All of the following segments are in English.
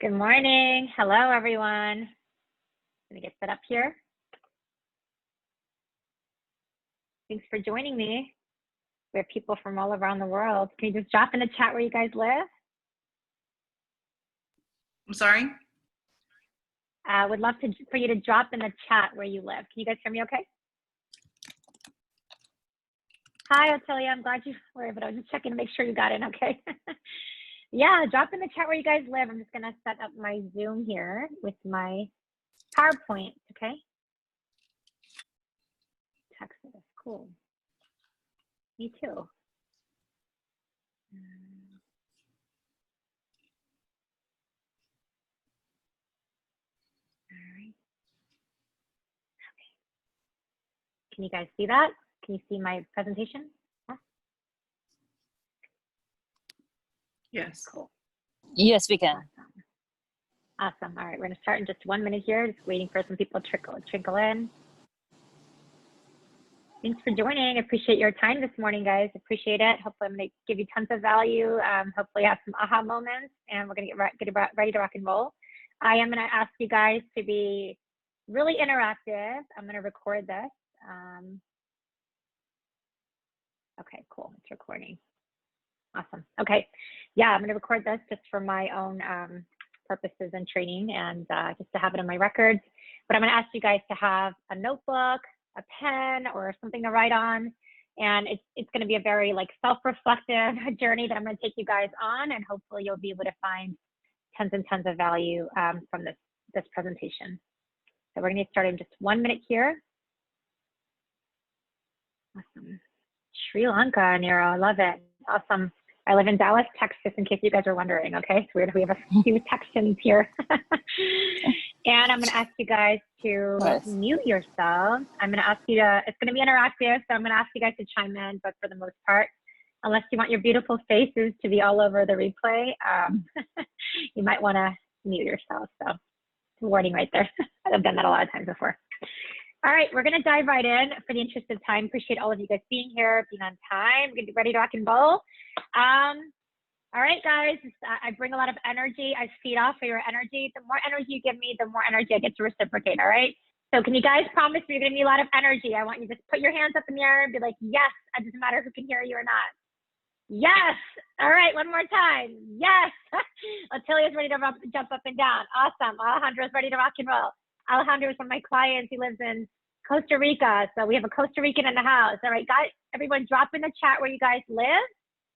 Good morning. Hello, everyone. Let me get set up here. Thanks for joining me. We have people from all around the world. Can you just drop in the chat where you guys live? I'm sorry? I would love for you to drop in the chat where you live. Can you guys hear me okay? Hi, Otelia. I'm glad you were able to. I was just checking to make sure you got in okay. Yeah, drop in the chat where you guys live. I'm just going to set up my Zoom here with my PowerPoint, okay? Texas, cool. Me too. All right. Okay. Can you guys see that? Can you see my presentation? Huh? Yes. Cool. Yes, we can. Awesome. All right, we're going to start in just 1 minute here. Just waiting for some people to trickle in. Thanks for joining. I appreciate your time this morning, guys. Appreciate it. Hopefully, I'm going to give you tons of value. Hopefully, have some aha moments, and we're going to get ready to rock and roll. I am going to ask you guys to be really interactive. I'm going to record this. Okay, cool. It's recording. Awesome. Okay. Yeah, I'm going to record this just for my own purposes and training, and just to have it in my records. But I'm going to ask you guys to have a notebook, a pen, or something to write on. And it's going to be a very like self-reflective journey that I'm going to take you guys on, and hopefully you'll be able to find tons and tons of value from this presentation. So we're going to get started in just 1 minute here. Awesome. Sri Lanka, Nero, I love it. Awesome. I live in Dallas, Texas, in case you guys are wondering, okay? It's weird, we have a few Texans here. And I'm gonna ask you guys to mute yourselves. I'm gonna ask you to, it's gonna be interactive, so I'm gonna ask you guys to chime in, but for the most part, unless you want your beautiful faces to be all over the replay, you might wanna mute yourself, so warning right there. I've done that a lot of times before. All right, we're gonna dive right in for the interest of time. Appreciate all of you guys being here, being on time. We're gonna be ready to rock and roll. All right, guys, I bring a lot of energy. I feed off of your energy. The more energy you give me, the more energy I get to reciprocate, all right? So can you guys promise me you're gonna be a lot of energy? I want you to just put your hands up in the air and be like, yes, it doesn't matter who can hear you or not. Yes, all right, one more time. Yes, Otelia's ready to jump up and down. Awesome, Alejandro's ready to rock and roll. Alejandro is one of my clients. He lives in Costa Rica. So we have a Costa Rican in the house. All right, guys, everyone drop in the chat where you guys live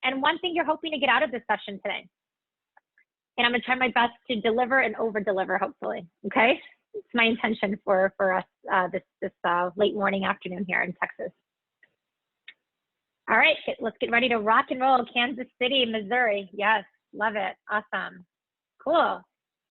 and one thing you're hoping to get out of this session today. And I'm gonna try my best to deliver and over deliver, hopefully, okay? It's my intention for us this late morning, afternoon here in Texas. All right, let's get ready to rock and roll. Kansas City, Missouri. Yes, love it, awesome, cool.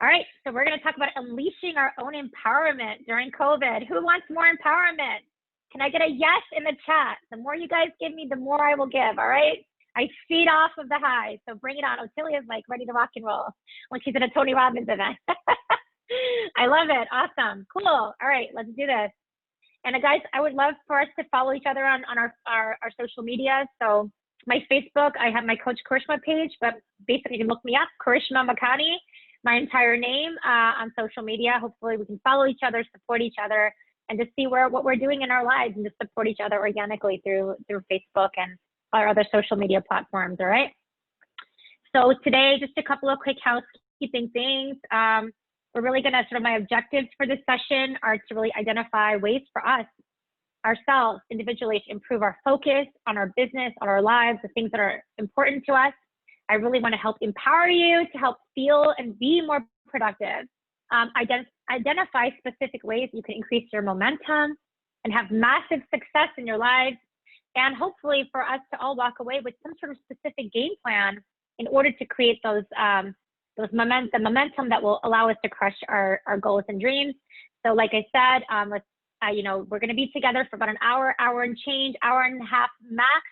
All right, so we're gonna talk about unleashing our own empowerment during COVID. Who wants more empowerment? Can I get a yes in the chat? The more you guys give me, the more I will give, all right? I feed off of the highs, so bring it on. Otelia's like ready to rock and roll when she's at a Tony Robbins event. I love it, awesome, cool. All right, let's do this. And guys, I would love for us to follow each other on our social media. So my Facebook, I have my Coach Karishma page, but basically you can look me up, Karishma Makani, my entire name on social media. Hopefully we can follow each other, support each other, and just see what we're doing in our lives and just support each other organically through Facebook and our other social media platforms, all right? So today, just a couple of quick housekeeping things. We're really gonna, sort of my objectives for this session are to really identify ways for us, ourselves, individually, to improve our focus on our business, on our lives, the things that are important to us. I really wanna help empower you to help feel and be more productive. Identify specific ways you can increase your momentum and have massive success in your lives. and hopefully for us to all walk away with some sort of specific game plan in order to create the momentum that will allow us to crush our goals and dreams. So like I said, we're going to be together for about an hour and change, hour and a half max,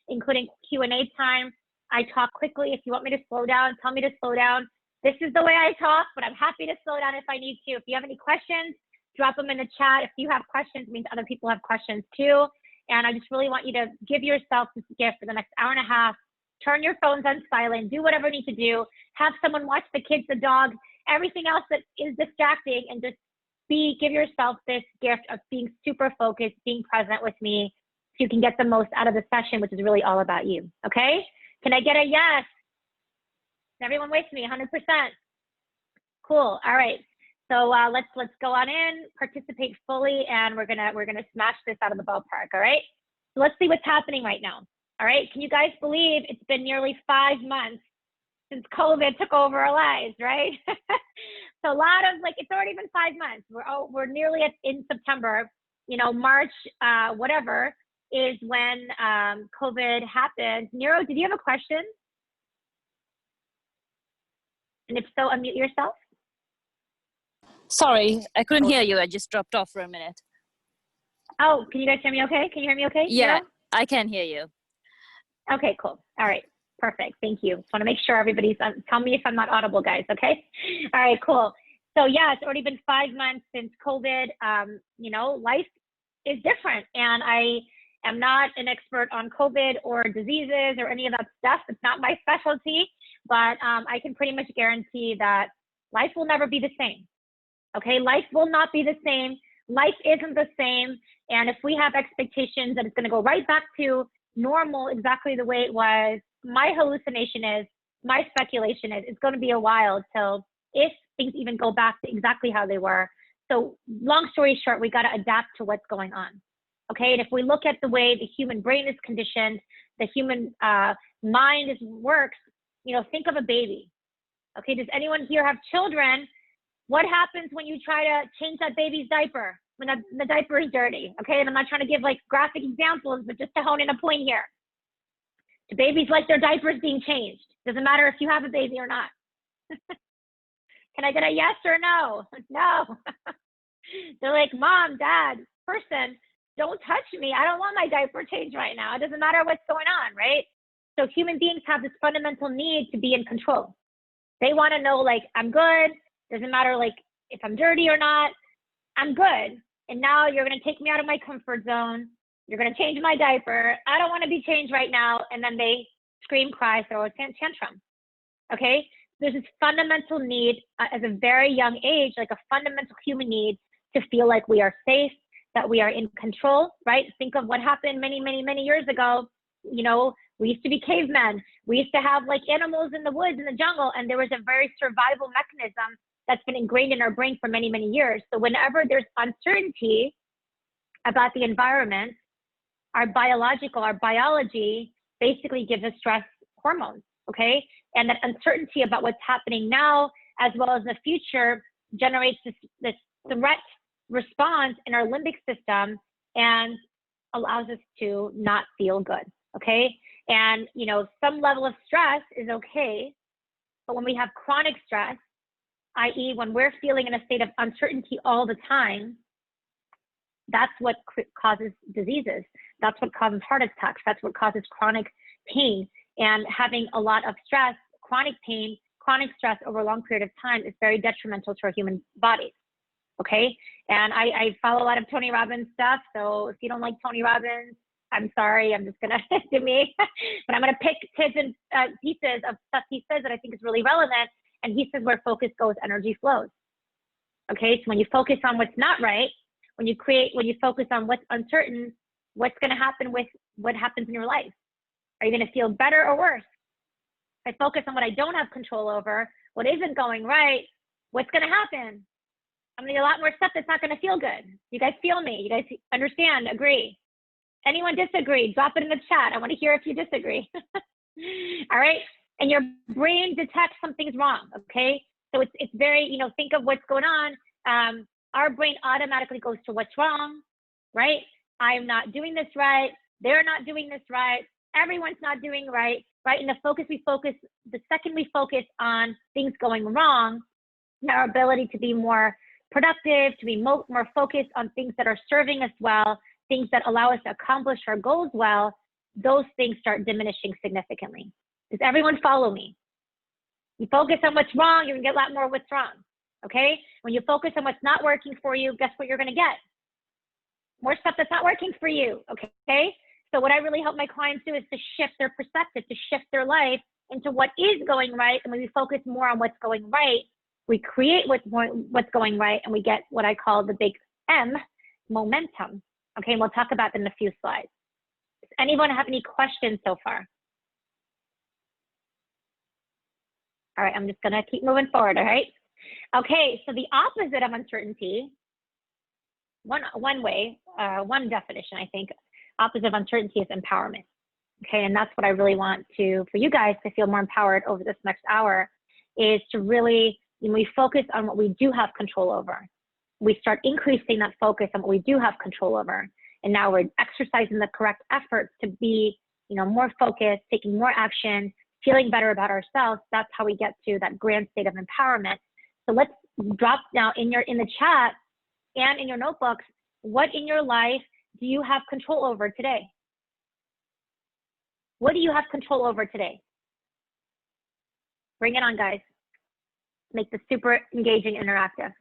including Q&A time. I talk quickly. If you want me to slow down, tell me to slow down. This is the way I talk, but I'm happy to slow down if I need to. If you have any questions, drop them in the chat. If you have questions, it means other people have questions too. And I just really want you to give yourself this gift for the next hour and a half. Turn your phones on silent, do whatever you need to do. Have someone watch the kids, the dog, everything else that is distracting, and just give yourself this gift of being super focused, being present with me, so you can get the most out of the session, which is really all about you, okay? Can I get a yes? Everyone with me, 100%. Cool, all right. So let's go on in, participate fully, and we're gonna smash this out of the ballpark, all right? So let's see what's happening right now, all right? Can you guys believe it's been nearly 5 months since COVID took over our lives, right? So a lot of, it's already been 5 months. We're nearly in September, March, whatever, is when COVID happened. Nero, did you have a question? And if so, unmute yourself. Sorry, I couldn't hear you. I just dropped off for a minute. Oh, can you guys hear me okay? Can you hear me okay? Yeah, Nero? I can hear you. Okay, cool. All right, perfect. Thank you. Just want to make sure everybody's, tell me if I'm not audible, guys, okay? All right, cool. So yeah, it's already been 5 months since COVID. Life is different, and I am not an expert on COVID or diseases or any of that stuff. It's not my specialty, but I can pretty much guarantee that life will never be the same. Okay, life will not be the same. Life isn't the same. And if we have expectations that it's going to go right back to normal exactly the way it was, my hallucination is, my speculation is, it's going to be a while till, if things even go back to exactly how they were. So long story short, we got to adapt to what's going on. Okay, and if we look at the way the human brain is conditioned, the human mind works, think of a baby. Okay, does anyone here have children? What happens when you try to change that baby's diaper, when the diaper is dirty? Okay, and I'm not trying to give graphic examples, but just to hone in a point here. Do babies like their diapers being changed? Doesn't matter if you have a baby or not. Can I get a yes or no? No. They're like, Mom, Dad, person, don't touch me. I don't want my diaper changed right now. It doesn't matter what's going on, right? So human beings have this fundamental need to be in control. They want to know, I'm good. Doesn't matter, if I'm dirty or not, I'm good. And now you're going to take me out of my comfort zone. You're going to change my diaper. I don't want to be changed right now. And then they scream, cry, throw a tantrum. Okay? There's this fundamental need as a very young age, a fundamental human need to feel like we are safe, that we are in control, right? Think of what happened many, many, many years ago. We used to be cavemen. We used to have animals in the woods, in the jungle, and there was a very survival mechanism that's been ingrained in our brain for many, many years. So whenever there's uncertainty about the environment, our biology basically gives us stress hormones, okay? And that uncertainty about what's happening now, as well as the future, generates this threat response in our limbic system and allows us to not feel good, okay? And, some level of stress is okay, but when we have chronic stress, i.e. when we're feeling in a state of uncertainty all the time, that's what causes diseases. That's what causes heart attacks. That's what causes chronic pain. And having a lot of stress, chronic pain, chronic stress over a long period of time is very detrimental to our human bodies. Okay? And I follow a lot of Tony Robbins stuff. So if you don't like Tony Robbins, I'm sorry, I'm just gonna do me. But I'm gonna pick tips and pieces of stuff he says that I think is really relevant. And he says where focus goes, energy flows. Okay, so when you focus on what's not right, when you focus on what's uncertain, what's gonna happen with what happens in your life? Are you gonna feel better or worse? If I focus on what I don't have control over, what isn't going right, what's gonna happen? I'm gonna get a lot more stuff that's not gonna feel good. You guys feel me? You guys understand, agree? Anyone disagree? Drop it in the chat. I wanna hear if you disagree. All right, and your brain detects something's wrong, okay? So it's very, think of what's going on. Our brain automatically goes to what's wrong, right? I'm not doing this right. they're not doing this right, everyone's not doing right, right? And the second we focus on things going wrong, our ability to be more productive, to be more focused on things that are serving us well, things that allow us to accomplish our goals well, those things start diminishing significantly. Does everyone follow me? You focus on what's wrong, you're gonna get a lot more what's wrong, okay? When you focus on what's not working for you, guess what you're gonna get? More stuff that's not working for you, okay? So what I really help my clients do is to shift their perspective, to shift their life into what is going right. And when we focus more on what's going right, we create what's going right, and we get what I call the big M, momentum. Okay, and we'll talk about that in a few slides. Does anyone have any questions so far? All right, I'm just gonna keep moving forward, all right? Okay, so the opposite of uncertainty, one definition, I think, opposite of uncertainty is empowerment. Okay, and that's what I really want for you guys to feel more empowered over this next hour, is to really, when we focus on what we do have control over, we start increasing that focus on what we do have control over. And now we're exercising the correct efforts to be, more focused, taking more action, feeling better about ourselves. That's how we get to that grand state of empowerment. So let's drop now in the chat and in your notebooks, what in your life do you have control over today? What do you have control over today? Bring it on, guys. Make this super engaging, interactive.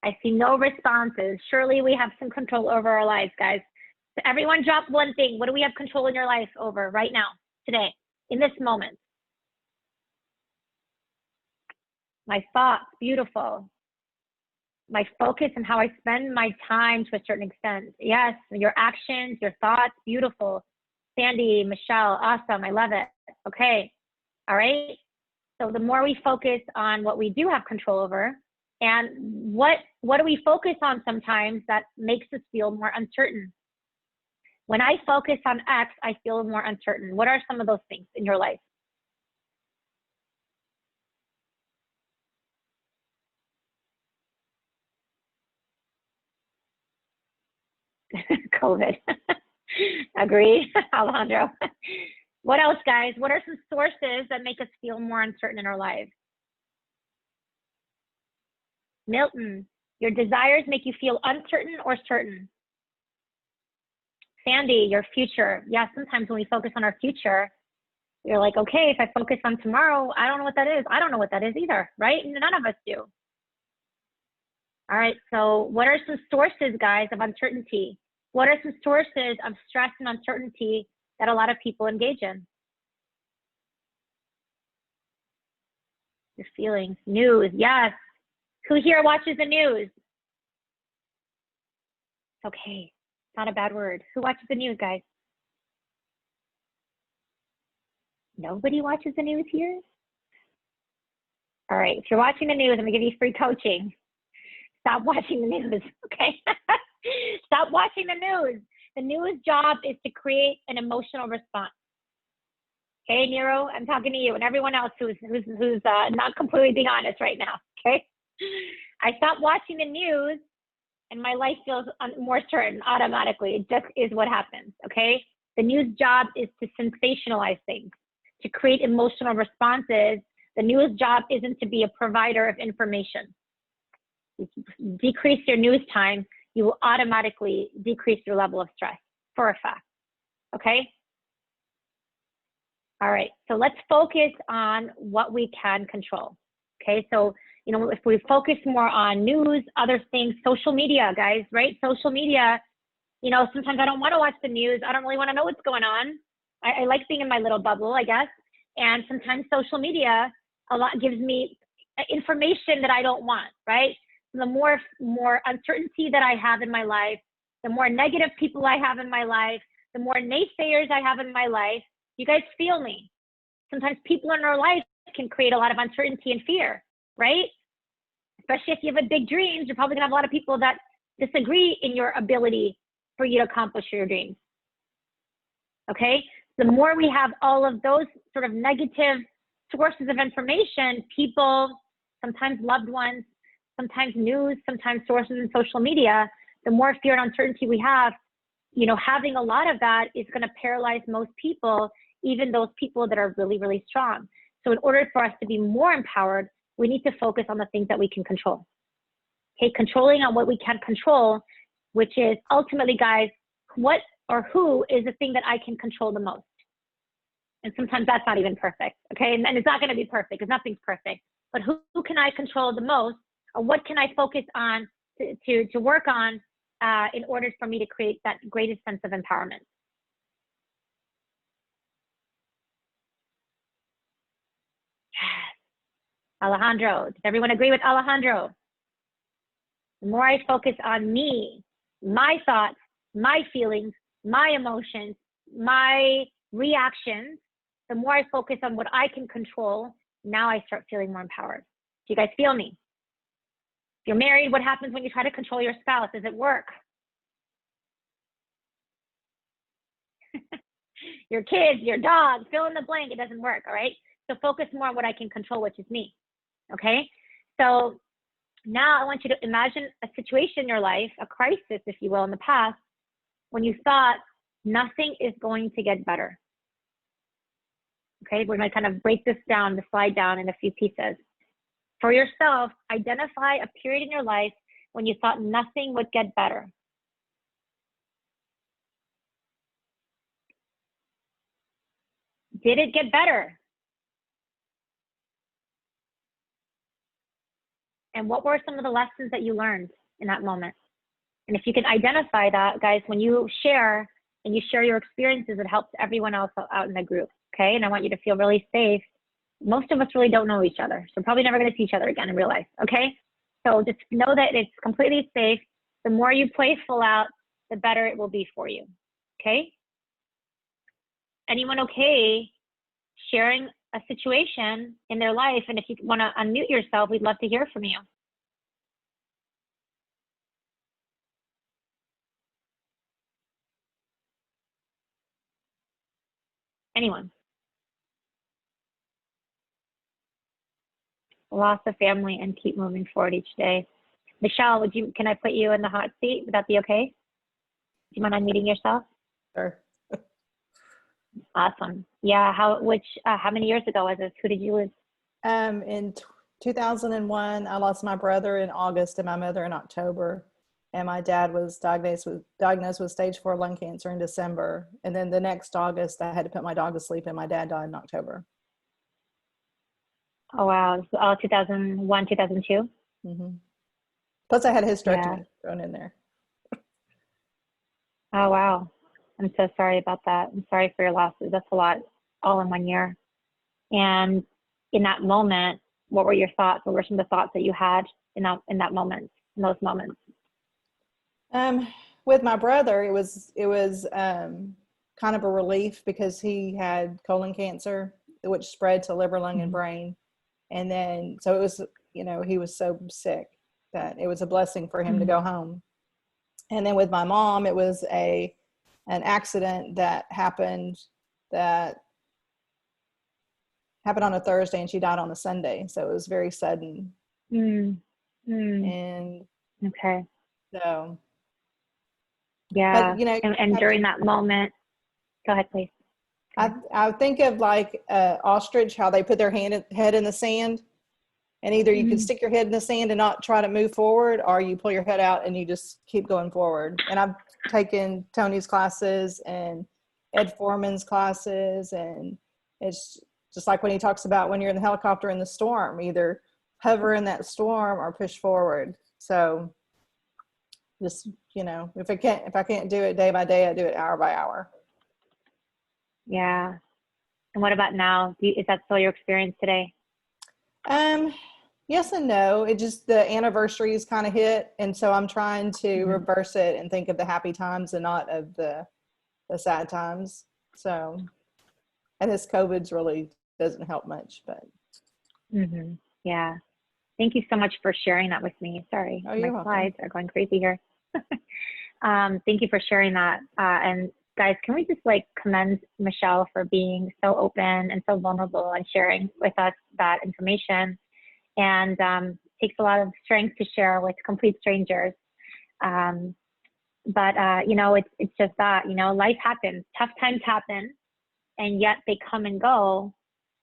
I see no responses. Surely we have some control over our lives, guys. So everyone drop one thing. What do we have control in your life over right now, today, in this moment? My thoughts, beautiful. My focus and how I spend my time to a certain extent. Yes, your actions, your thoughts, beautiful. Sandy, Michelle, awesome, I love it. Okay, all right. So the more we focus on what we do have control over, and what do we focus on sometimes that makes us feel more uncertain? When I focus on X, I feel more uncertain. What are some of those things in your life? COVID. Agree, Alejandro. What else, guys? What are some sources that make us feel more uncertain in our lives? Milton, your desires make you feel uncertain or certain? Sandy, your future. Yeah, sometimes when we focus on our future, you're like, okay, if I focus on tomorrow, I don't know what that is. I don't know what that is either, right? None of us do. All right, so what are some sources, guys, of uncertainty? What are some sources of stress and uncertainty that a lot of people engage in? Your feelings, news, yes. Who here watches the news? Okay, it's not a bad word. Who watches the news, guys? Nobody watches the news here? All right, if you're watching the news, I'm gonna give you free coaching. Stop watching the news, okay? Stop watching the news. The news job is to create an emotional response. Okay, Nero, I'm talking to you and everyone else who's not completely being honest right now, okay? I stopped watching the news and my life feels more certain automatically. It just is what happens, okay? The news job is to sensationalize things, to create emotional responses. The news job isn't to be a provider of information. If you decrease your news time, you will automatically decrease your level of stress, for a fact, okay? All right, so let's focus on what we can control, okay? So, if we focus more on news, other things, social media, guys, right? Social media, sometimes I don't want to watch the news. I don't really want to know what's going on. I like being in my little bubble, I guess. And sometimes social media gives me information that I don't want, right? The more uncertainty that I have in my life, the more negative people I have in my life, the more naysayers I have in my life. You guys feel me? Sometimes people in our life can create a lot of uncertainty and fear, right? Especially if you have big dreams, you're probably gonna have a lot of people that disagree in your ability for you to accomplish your dreams, okay? The more we have all of those sort of negative sources of information, people, sometimes loved ones, sometimes news, sometimes sources in social media, the more fear and uncertainty we have, you know, having a lot of that is going to paralyze most people, even those people that are really, really strong. So in order for us to be more empowered, we need to focus on the things that we can control. Okay, controlling on what we can control, which is ultimately, guys, what or who is the thing that I can control the most? And sometimes that's not even perfect, okay? And it's not gonna be perfect, because nothing's perfect. But who can I control the most, or what can I focus on to work on in order for me to create that greatest sense of empowerment? Alejandro, does everyone agree with Alejandro? The more I focus on me, my thoughts, my feelings, my emotions, my reactions, the more I focus on what I can control, now I start feeling more empowered. Do you guys feel me? If you're married, what happens when you try to control your spouse? Does it work? Your kids, your dog, fill in the blank, it doesn't work, all right? So focus more on what I can control, which is me, okay? So now I want you to imagine a situation in your life, a crisis, if you will, in the past, when you thought nothing is going to get better. Okay, we're going to kind of break this down, the slide down in a few pieces. For yourself, identify a period in your life when you thought nothing would get better. Did it get better? And what were some of the lessons that you learned in that moment? And if you can identify that, guys, when you share and you share your experiences, it helps everyone else out in the group, okay? And I want you to feel really safe. Most of us really don't know each other, so probably never going to see each other again in real life, okay? So just know that it's completely safe. The more you playful out, the better it will be for you, okay? Anyone okay sharing a situation in their life? And if you want to unmute yourself, we'd love to hear from you. Anyone? Loss of family and keep moving forward each day. Michelle, can I put you in the hot seat? Would that be okay? Do you mind unmuting yourself? Sure. Awesome. Yeah. How many years ago was this? Who did you lose? In 2001, I lost my brother in August and my mother in October. And my dad was diagnosed with stage 4 lung cancer in December. And then the next August, I had to put my dog to sleep, and my dad died in October. Oh, wow. This was all 2001, 2002? Mm-hmm. Plus, I had a hysterectomy thrown in there. Oh, wow. I'm so sorry about that. I'm sorry for your losses. That's a lot, all in 1 year. And in that moment, what were your thoughts? What were some of the thoughts that you had in that moment, in those moments? With my brother, it was kind of a relief, because he had colon cancer, which spread to liver, lung, and brain. And then, so it was, he was so sick that it was a blessing for him to go home. And then with my mom, it was an accident that happened on a Thursday, and she died on a Sunday. So it was very sudden. And okay. So, yeah. but, and during that moment, go ahead, please. I think of like ostrich, how they put their head in the sand, and either you can stick your head in the sand and not try to move forward, or you pull your head out and you just keep going forward. And I've taken Tony's classes and Ed Foreman's classes, and it's just like when he talks about when you're in the helicopter in the storm, either hover in that storm or push forward. So just, if I can't do it day by day, I do it hour by hour. Yeah. And what about now? Is that still your experience today? Yes and no. It just, the anniversaries kind of hit. And so I'm trying to reverse it and think of the happy times and not of the sad times. So, and this COVID's really doesn't help much, but. Yeah. Thank you so much for sharing that with me. Sorry, my slides are going crazy here. Thank you for sharing that. And guys, can we just commend Michelle for being so open and so vulnerable and sharing with us that information? and takes a lot of strength to share with complete strangers. But you know, it's just that, you know, life happens, tough times happen, and yet they come and go.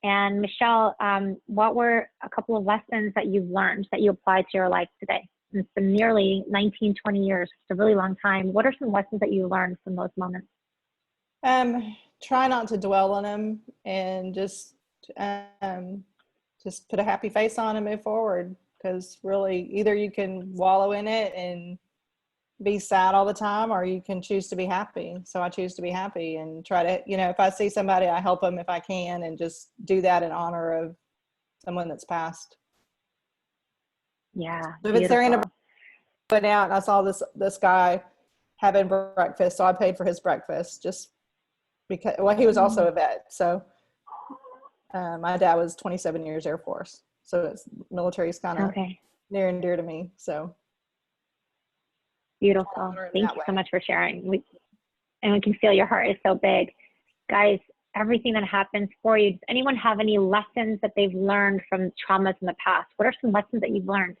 And Michelle, what were a couple of lessons that you've learned that you applied to your life today? It's been nearly 19, 20 years. It's a really long time. What are some lessons that you learned from those moments? Try not to dwell on them, and just put a happy face on and move forward. Because really, either you can wallow in it and be sad all the time, or you can choose to be happy. So I choose to be happy and try to, you know, if I see somebody, I help them if I can, and just do that in honor of someone that's passed. Yeah, So if it's their beautiful. went out and I saw this guy having breakfast, so I paid for his breakfast just because, well, he was also a vet. So my dad was 27 years Air Force, so it's military is kind of Okay, near and dear to me. So beautiful. honor him Thank that you way. so much for sharing. And we can feel your heart is so big. Guys, everything that happens for you, does anyone have any lessons that they've learned from traumas in the past? What are some lessons that you've learned?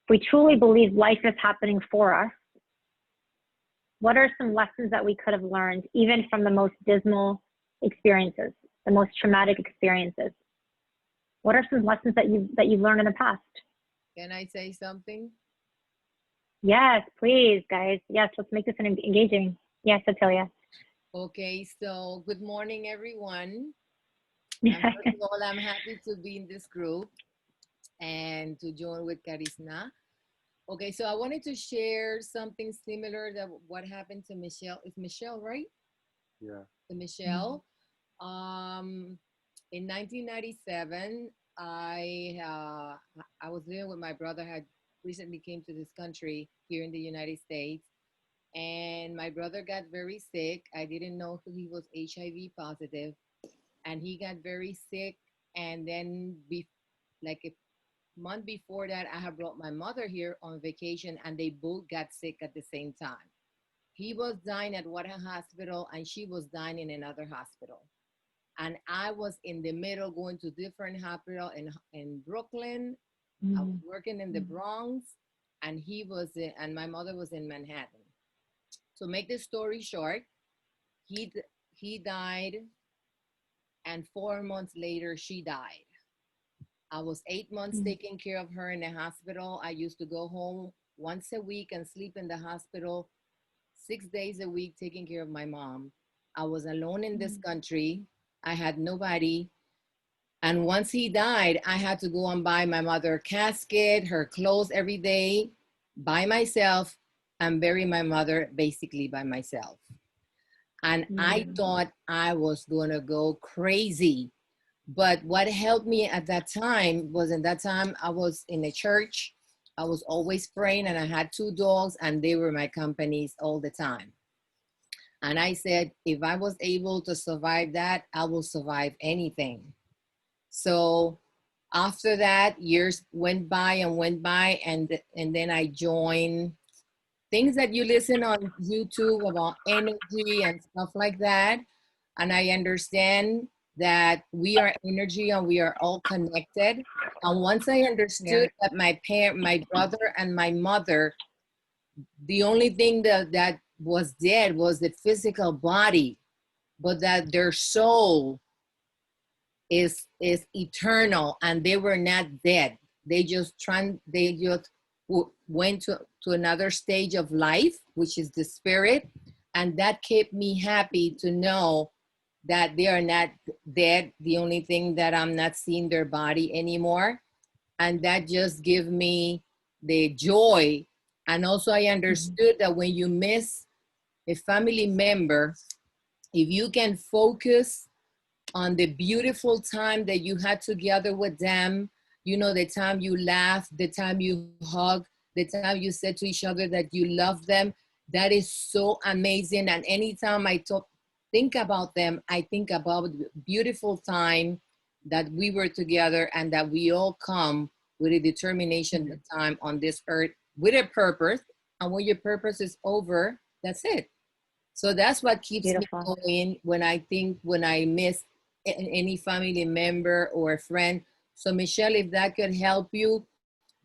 If we truly believe life is happening for us, what are some lessons that we could have learned, even from the most dismal experiences, the most traumatic experiences? What are some lessons that you've learned in the past? Can I say something? Yes, please, guys. Yes, let's make this an engaging. Yes, Atilia. Okay, so good morning, everyone. First of all, I'm happy to be in this group and to join with Karishma. Okay, so I wanted to share something similar that what happened to Michelle. It's Michelle, right? Yeah. To Michelle. In 1997, I was living with my brother. Had recently came to this country here in the United States, and my brother got very sick. I didn't know he was HIV positive, and he got very sick. And then, like a month before that, I had brought my mother here on vacation, and they both got sick at the same time. He was dying at one hospital, and she was dying in another hospital. And I was in the middle, going to different hospital in Brooklyn. I was working in the Bronx, and and my mother was in Manhattan. So make the story short, he died, and 4 months later, she died. I was 8 months taking care of her in the hospital. I used to go home once a week and sleep in the hospital 6 days a week taking care of my mom. I was alone in this country. I had nobody. And once he died, I had to go and buy my mother a casket, her clothes every day by myself, and bury my mother basically by myself. And I thought I was gonna go crazy. But what helped me at that time was, in that time I was in a church. I was always praying, and I had 2 dogs, and they were my companies all the time. And I said, if I was able to survive that, I will survive anything. So after that, years went by, and then I joined things that you listen on YouTube about energy and stuff like that. And I understand that we are energy and we are all connected. And once I understood that my brother and my mother, the only thing that was dead was the physical body, but that their soul is eternal, and they were not dead. They just went to another stage of life, which is the spirit. And that kept me happy to know that they are not dead. The only thing that I'm not seeing their body anymore. And that just gave me the joy. And also I understood that when you miss a family member, if you can focus on the beautiful time that you had together with them, you know, the time you laughed, the time you hugged, the time you said to each other that you love them, that is so amazing. And anytime I think about them, I think about the beautiful time that we were together, and that we all come with a determination, the time on this earth with a purpose. And when your purpose is over, that's it. So that's what keeps me going when I miss any family member or a friend. So Michelle, if that could help you,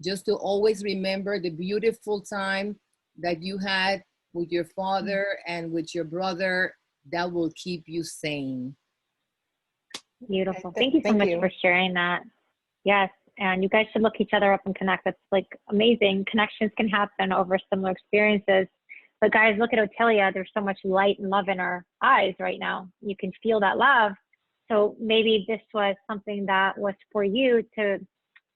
just to always remember the beautiful time that you had with your father and with your brother, that will keep you sane. Beautiful. Okay, Thank you so thank much you. for sharing that. Yes. And you guys should look each other up and connect. That's like amazing. Connections can happen over similar experiences. But guys, look at Otelia. There's so much light and love in her eyes right now. You can feel that love. So maybe this was something that was for you to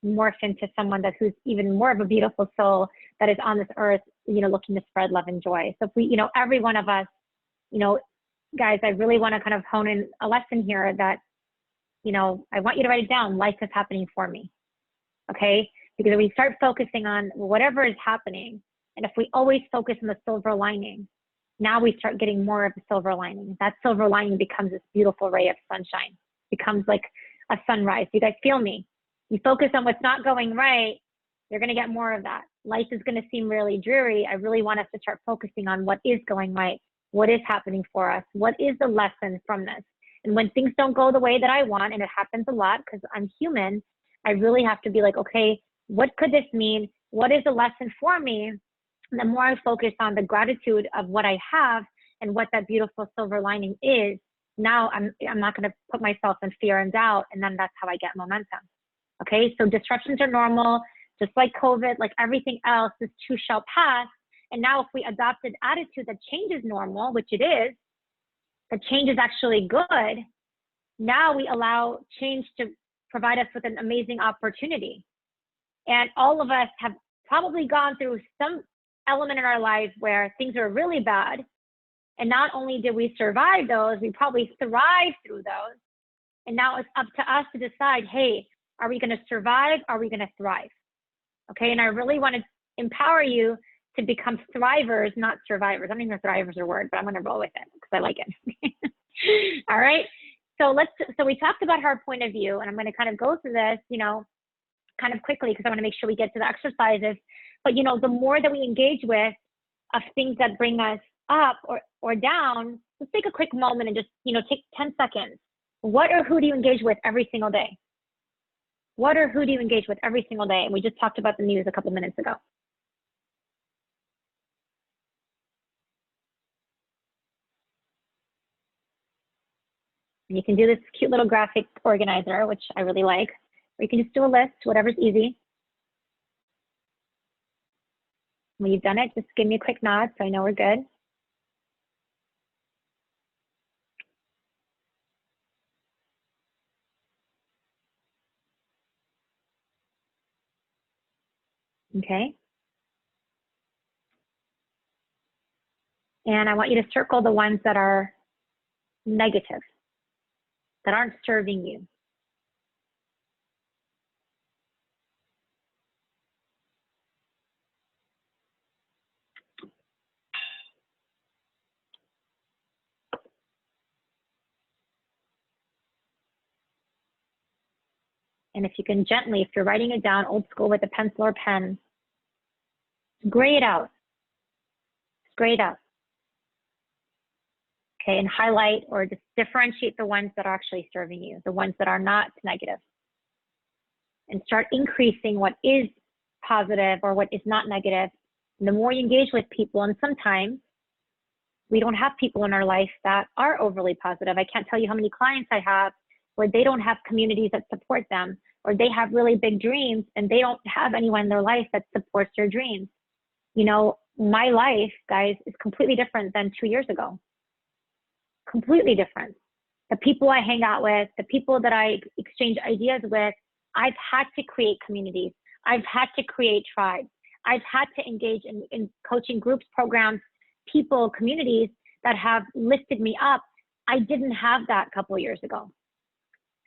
morph into someone who's even more of a beautiful soul that is on this earth, you know, looking to spread love and joy. So if we, you know, every one of us, you know, guys, I really want to kind of hone in a lesson here that, you know, I want you to write it down. Life is happening for me. Okay? Because if we start focusing on whatever is happening, and if we always focus on the silver lining, now we start getting more of the silver lining. That silver lining becomes this beautiful ray of sunshine, becomes like a sunrise. You guys feel me? You focus on what's not going right, you're going to get more of that. Life is going to seem really dreary. I really want us to start focusing on what is going right, what is happening for us, what is the lesson from this. And when things don't go the way that I want, and it happens a lot because I'm human, I really have to be like, okay, what could this mean? What is the lesson for me? And the more I focus on the gratitude of what I have and what that beautiful silver lining is, now I'm not going to put myself in fear and doubt, and then that's how I get momentum. Okay, so disruptions are normal, just like COVID, like everything else, this too shall pass. And now if we adopt an attitude that change is normal, which it is, that change is actually good, now we allow change to provide us with an amazing opportunity. And all of us have probably gone through some element in our lives where things are really bad. And not only did we survive those, we probably thrived through those. And now it's up to us to decide, hey, are we going to survive? Are we going to thrive? Okay, and I really want to empower you to become thrivers, not survivors. I don't even know if thrivers are a word, but I'm going to roll with it because I like it. All right, so we talked about her point of view, and I'm going to kind of go through this, you know, kind of quickly because I want to make sure we get to the exercises. But, you know, the more that we engage with of things that bring us up or down, let's take a quick moment and just, you know, take 10 seconds. What or who do you engage with every single day? What or who do you engage with every single day? And we just talked about the news a couple minutes ago. And you can do this cute little graphic organizer, which I really like, or you can just do a list, whatever's easy. When you've done it, just give me a quick nod so I know we're good. Okay. And I want you to circle the ones that are negative, that aren't serving you. And if you can gently, if you're writing it down old school with a pencil or pen, gray it out. Gray it out. Okay, and highlight or just differentiate the ones that are actually serving you, the ones that are not negative. And start increasing what is positive or what is not negative. And the more you engage with people, and sometimes we don't have people in our life that are overly positive. I can't tell you how many clients I have where they don't have communities that support them, or they have really big dreams and they don't have anyone in their life that supports their dreams. You know, my life, guys, is completely different than 2 years ago. Completely different. The people I hang out with, the people that I exchange ideas with, I've had to create communities. I've had to create tribes. I've had to engage in coaching groups, programs, people, communities that have lifted me up. I didn't have that a couple of years ago.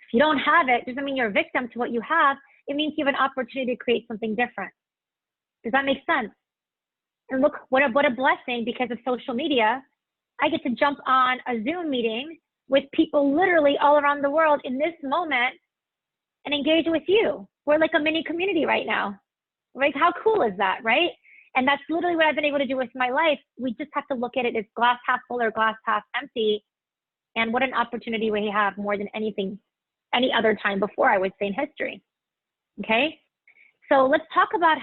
If you don't have it, doesn't mean you're a victim to what you have. It means you have an opportunity to create something different. Does that make sense? And look, what a blessing, because of social media, I get to jump on a Zoom meeting with people literally all around the world in this moment and engage with you. We're like a mini community right now. Like, how cool is that, right? And that's literally what I've been able to do with my life. We just have to look at it as glass half full or glass half empty. And what an opportunity we have more than anything, any other time before, I would say, in history. Okay? So let's talk about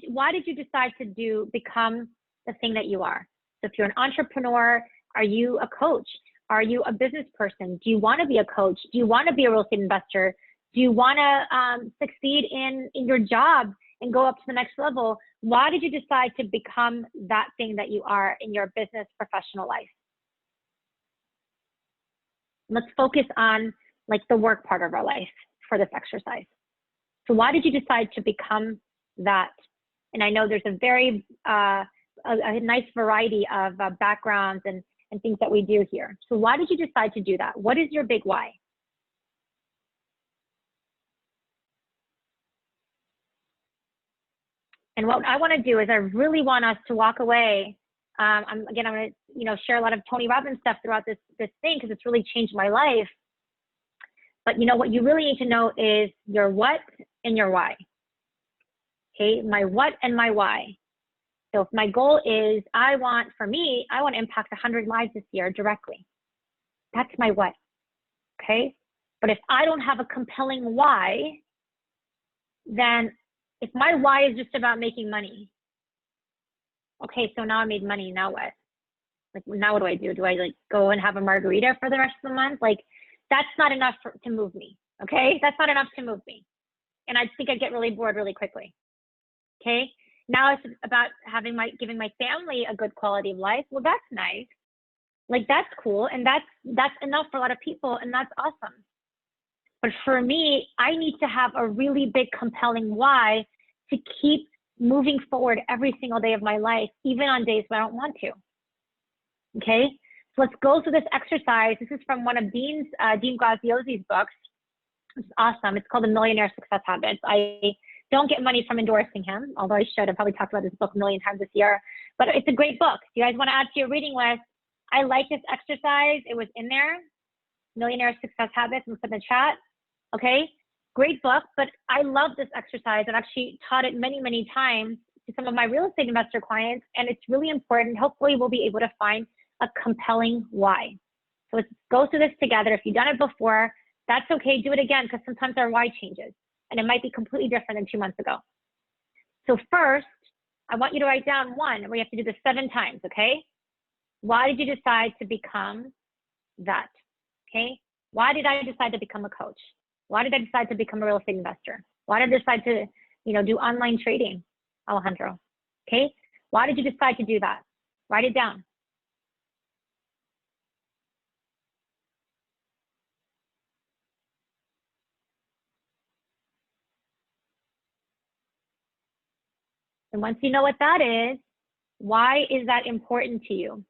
why did you decide to become the thing that you are? So if you're an entrepreneur, are you a coach? Are you a business person? Do you want to be a coach? Do you want to be a real estate investor? Do you want to succeed in your job and go up to the next level? Why did you decide to become that thing that you are in your business professional life? Let's focus on like the work part of our life for this exercise. So why did you decide to become that? And I know there's a very a nice variety of backgrounds and things that we do here. So why did you decide to do that? What is your big why? And what I want to do is I really want us to walk away. I'm going to share a lot of Tony Robbins stuff throughout this thing because it's really changed my life. But what you really need to know is your what and your why. Okay, my what and my why. So if my goal is I want to impact 100 lives this year directly. That's my what. Okay, but if I don't have a compelling why, then if my why is just about making money, okay, so now I made money, now what? Like, now what do I do? Do I like go and have a margarita for the rest of the month? Like, that's not enough to move me, okay? That's not enough to move me. And I think I get really bored really quickly, okay? Now it's about giving my family a good quality of life. Well, that's nice. Like, that's cool, and that's enough for a lot of people, and that's awesome. But for me, I need to have a really big, compelling why to keep moving forward every single day of my life, even on days when I don't want to. Okay? So let's go through this exercise. This is from one of Dean Graziosi's books. It's awesome. It's called The Millionaire Success Habits. I don't get money from endorsing him, although I should. I've probably talked about this book a million times this year. But it's a great book. If you guys want to add to your reading list, I like this exercise. It was in there. Millionaire Success Habits. I'm going to put in the chat. Okay, great book, but I love this exercise. I've actually taught it many, many times to some of my real estate investor clients, and it's really important. Hopefully we'll be able to find a compelling why. So let's go through this together. If you've done it before, that's okay. Do it again, because sometimes our why changes, and it might be completely different than 2 months ago. So first, I want you to write down one, and we have to do this 7 times, okay? Why did you decide to become that, okay? Why did I decide to become a coach? Why did I decide to become a real estate investor? Why did I decide to, do online trading, Alejandro? Okay. Why did you decide to do that? Write it down. And once you know what that is, why is that important to you?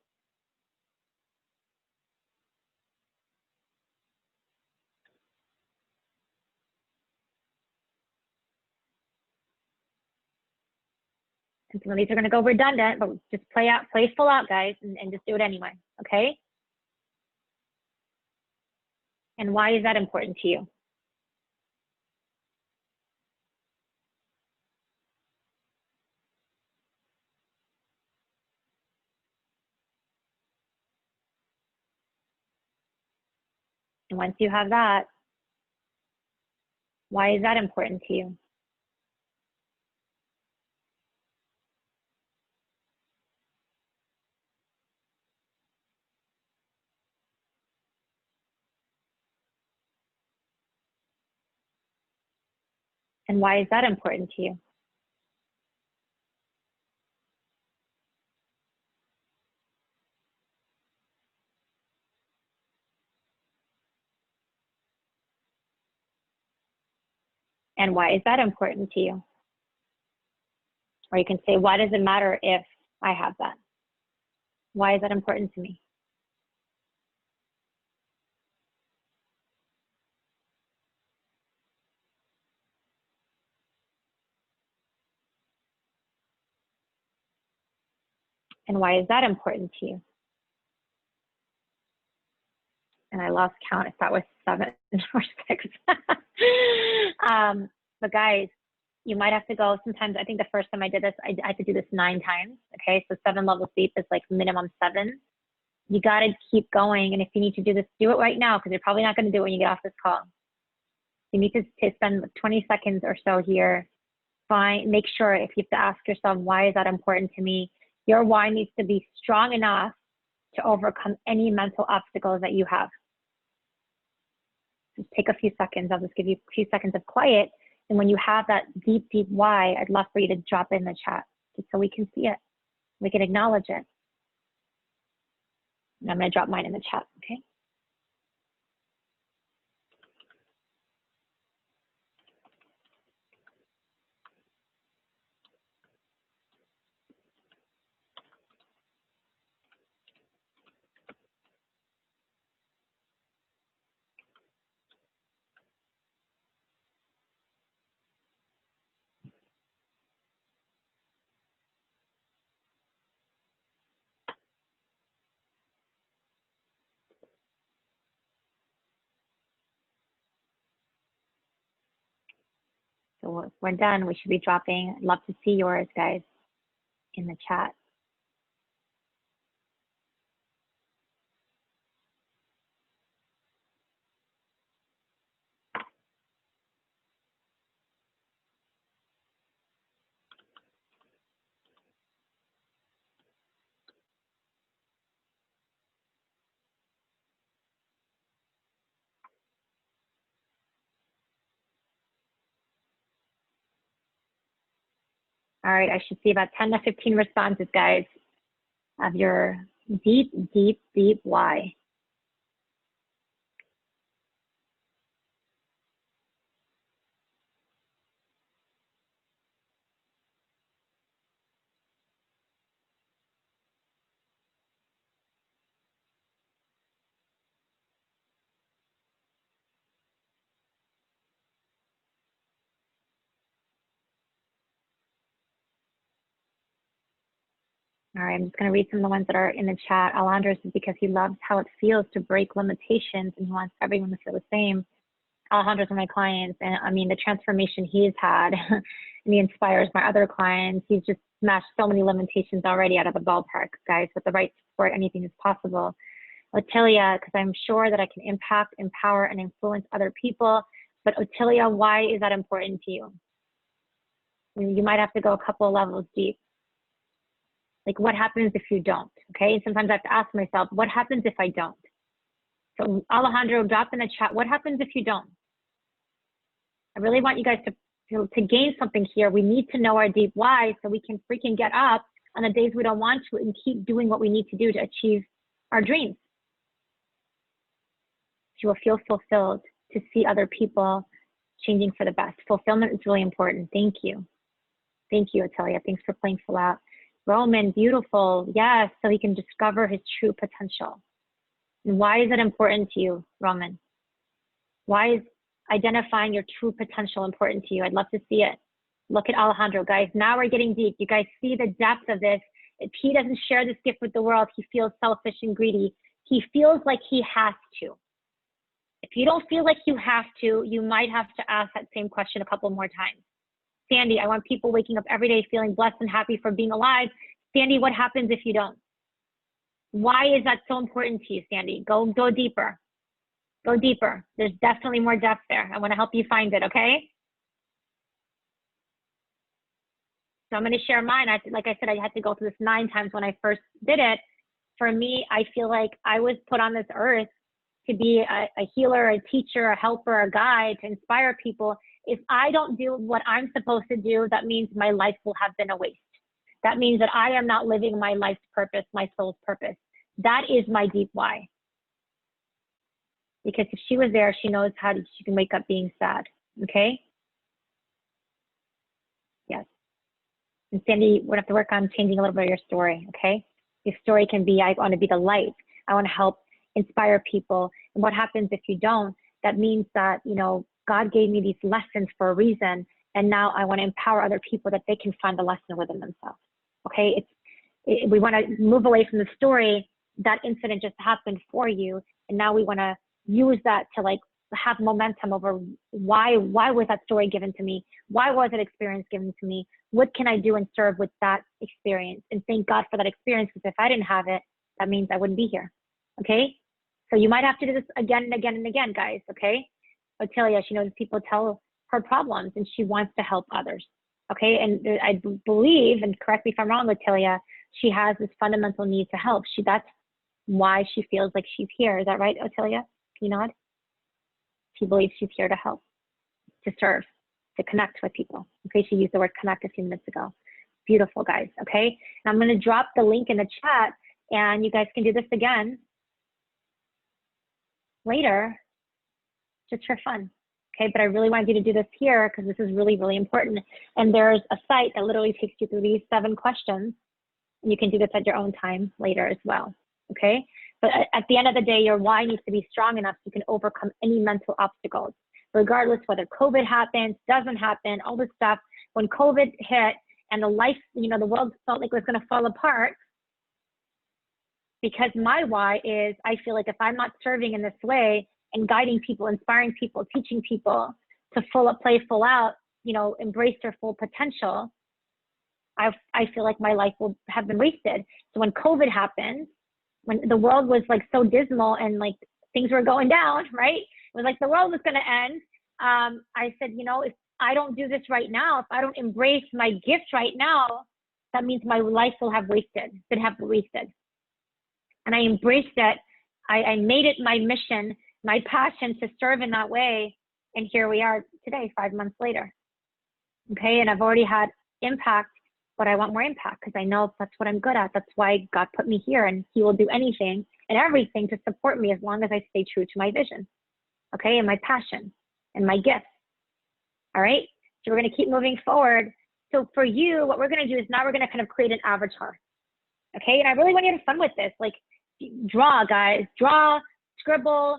And some of these are going to go redundant, but just play full out, guys, and just do it anyway, okay? And why is that important to you? And once you have that, why is that important to you? And why is that important to you? And why is that important to you? Or you can say, why does it matter if I have that? Why is that important to me? And why is that important to you? And I lost count if that was 7 or 6. But guys, you might have to go sometimes. I think the first time I did this, I had to do this 9 times. Okay, so 7 levels deep is like minimum 7. You got to keep going. And if you need to do this, do it right now, because you're probably not going to do it when you get off this call. You need to spend 20 seconds or so here. Make sure, if you have to ask yourself, why is that important to me? Your why needs to be strong enough to overcome any mental obstacles that you have. Just take a few seconds. I'll just give you a few seconds of quiet. And when you have that deep, deep why, I'd love for you to drop it in the chat just so we can see it. We can acknowledge it. And I'm going to drop mine in the chat, okay? So if we're done, we should be dropping. I'd love to see yours, guys, in the chat. All right, I should see about 10 to 15 responses, guys, of your deep, deep, deep why. All right, I'm just going to read some of the ones that are in the chat. Alejandro's is because he loves how it feels to break limitations and he wants everyone to feel the same. Alejandro's one of my clients, and I mean, the transformation he's had, and he inspires my other clients. He's just smashed so many limitations already out of the ballpark, guys. With the right support, anything is possible. Otilia, because I'm sure that I can impact, empower, and influence other people. But Otilia, why is that important to you? I mean, you might have to go a couple of levels deep. Like, what happens if you don't? Okay, sometimes I have to ask myself, what happens if I don't? So Alejandro, drop in the chat, what happens if you don't? I really want you guys to gain something here. We need to know our deep why so we can freaking get up on the days we don't want to and keep doing what we need to do to achieve our dreams. You will feel fulfilled to see other people changing for the best. Fulfillment is really important. Thank you. Thank you, Atelia. Thanks for playing full out. Roman, beautiful. Yes, so he can discover his true potential. And why is it important to you, Roman? Why is identifying your true potential important to you? I'd love to see it. Look at Alejandro, guys. Now we're getting deep. You guys see the depth of this. If he doesn't share this gift with the world, he feels selfish and greedy. He feels like he has to. If you don't feel like you have to, you might have to ask that same question a couple more times. Sandy, I want people waking up every day feeling blessed and happy for being alive. Sandy, what happens if you don't? Why is that so important to you, Sandy? Go deeper. Go deeper. There's definitely more depth there. I want to help you find it, okay? So I'm going to share mine. Like I said, I had to go through this 9 times when I first did it. For me, I feel like I was put on this earth to be a healer, a teacher, a helper, a guide, to inspire people. If I don't do what I'm supposed to do, that means my life will have been a waste. That means that I am not living my life's purpose, my soul's purpose. That is my deep why. Because if she was there, she knows how she can wake up being sad, okay? Yes. And Sandy, we're gonna have to work on changing a little bit of your story, okay? Your story can be, I want to be the light. I want to help inspire people. And what happens if you don't? That means that, you know, God gave me these lessons for a reason. And now I want to empower other people that they can find the lesson within themselves. Okay, we want to move away from the story. That incident just happened for you, and now we want to use that to like have momentum over why was that story given to me? Why was that experience given to me? What can I do and serve with that experience? And thank God for that experience, because if I didn't have it, that means I wouldn't be here. Okay, so you might have to do this again and again and again, guys. Okay, Otelia, she knows people tell her problems and she wants to help others. Okay, and I believe, and correct me if I'm wrong, Otelia, she has this fundamental need to help. That's why she feels like she's here. Is that right, Otelia? Can you nod? She believes she's here to help, to serve, to connect with people. Okay, she used the word connect a few minutes ago. Beautiful, guys. Okay, and I'm going to drop the link in the chat, and you guys can do this again later, just for fun. Okay, but I really wanted you to do this here because this is really, really important. And there's a site that literally takes you through these 7 questions. And you can do this at your own time later as well. Okay, but at the end of the day, your why needs to be strong enough so you can overcome any mental obstacles, regardless whether COVID happens, doesn't happen, all this stuff. When COVID hit and the life, you know, the world felt like it was going to fall apart, because my why is I feel like if I'm not serving in this way and guiding people, inspiring people, teaching people to full up, play full out, you know, embrace their full potential, I feel like my life will have been wasted. So when COVID happened, when the world was like so dismal and like things were going down, right? It was like the world was going to end. I said, you know, if I don't do this right now, if I don't embrace my gift right now, that means my life will have wasted, And I embraced it. I made it my mission, my passion to serve in that way. And here we are today, 5 months later. Okay, and I've already had impact, but I want more impact because I know that's what I'm good at. That's why God put me here, and he will do anything and everything to support me as long as I stay true to my vision, okay, and my passion and my gifts. All right, so we're going to keep moving forward. So for you, what we're going to do is now we're going to kind of create an avatar, okay? And I really want you to have fun with this. Like, draw, guys. Draw, scribble,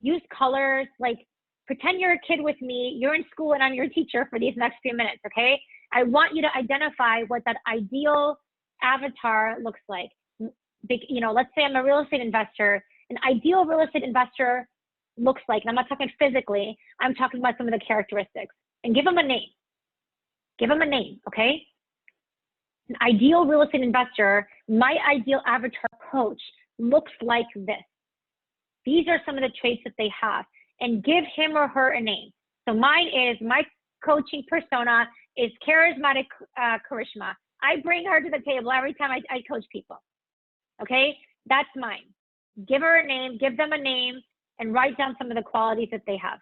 use colors. Like, pretend you're a kid with me. You're in school and I'm your teacher for these next few minutes, okay? I want you to identify what that ideal avatar looks like. You know, let's say I'm a real estate investor. An ideal real estate investor looks like, and I'm not talking physically, I'm talking about some of the characteristics. And give them a name. Give them a name, okay? An ideal real estate investor, my ideal avatar coach looks like this. These are some of the traits that they have. And give him or her a name. So mine is, my coaching persona is charismatic Karishma. I bring her to the table every time I coach people, okay? That's mine. Give her a name, give them a name, and write down some of the qualities that they have.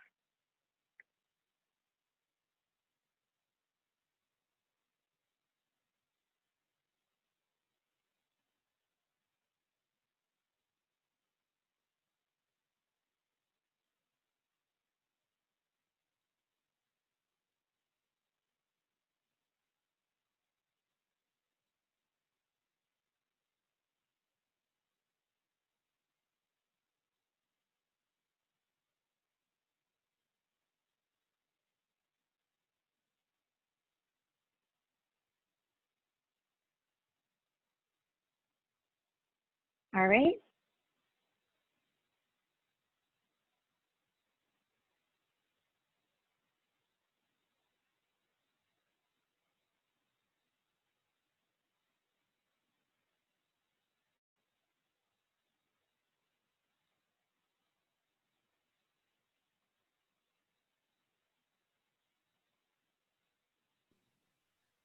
All right.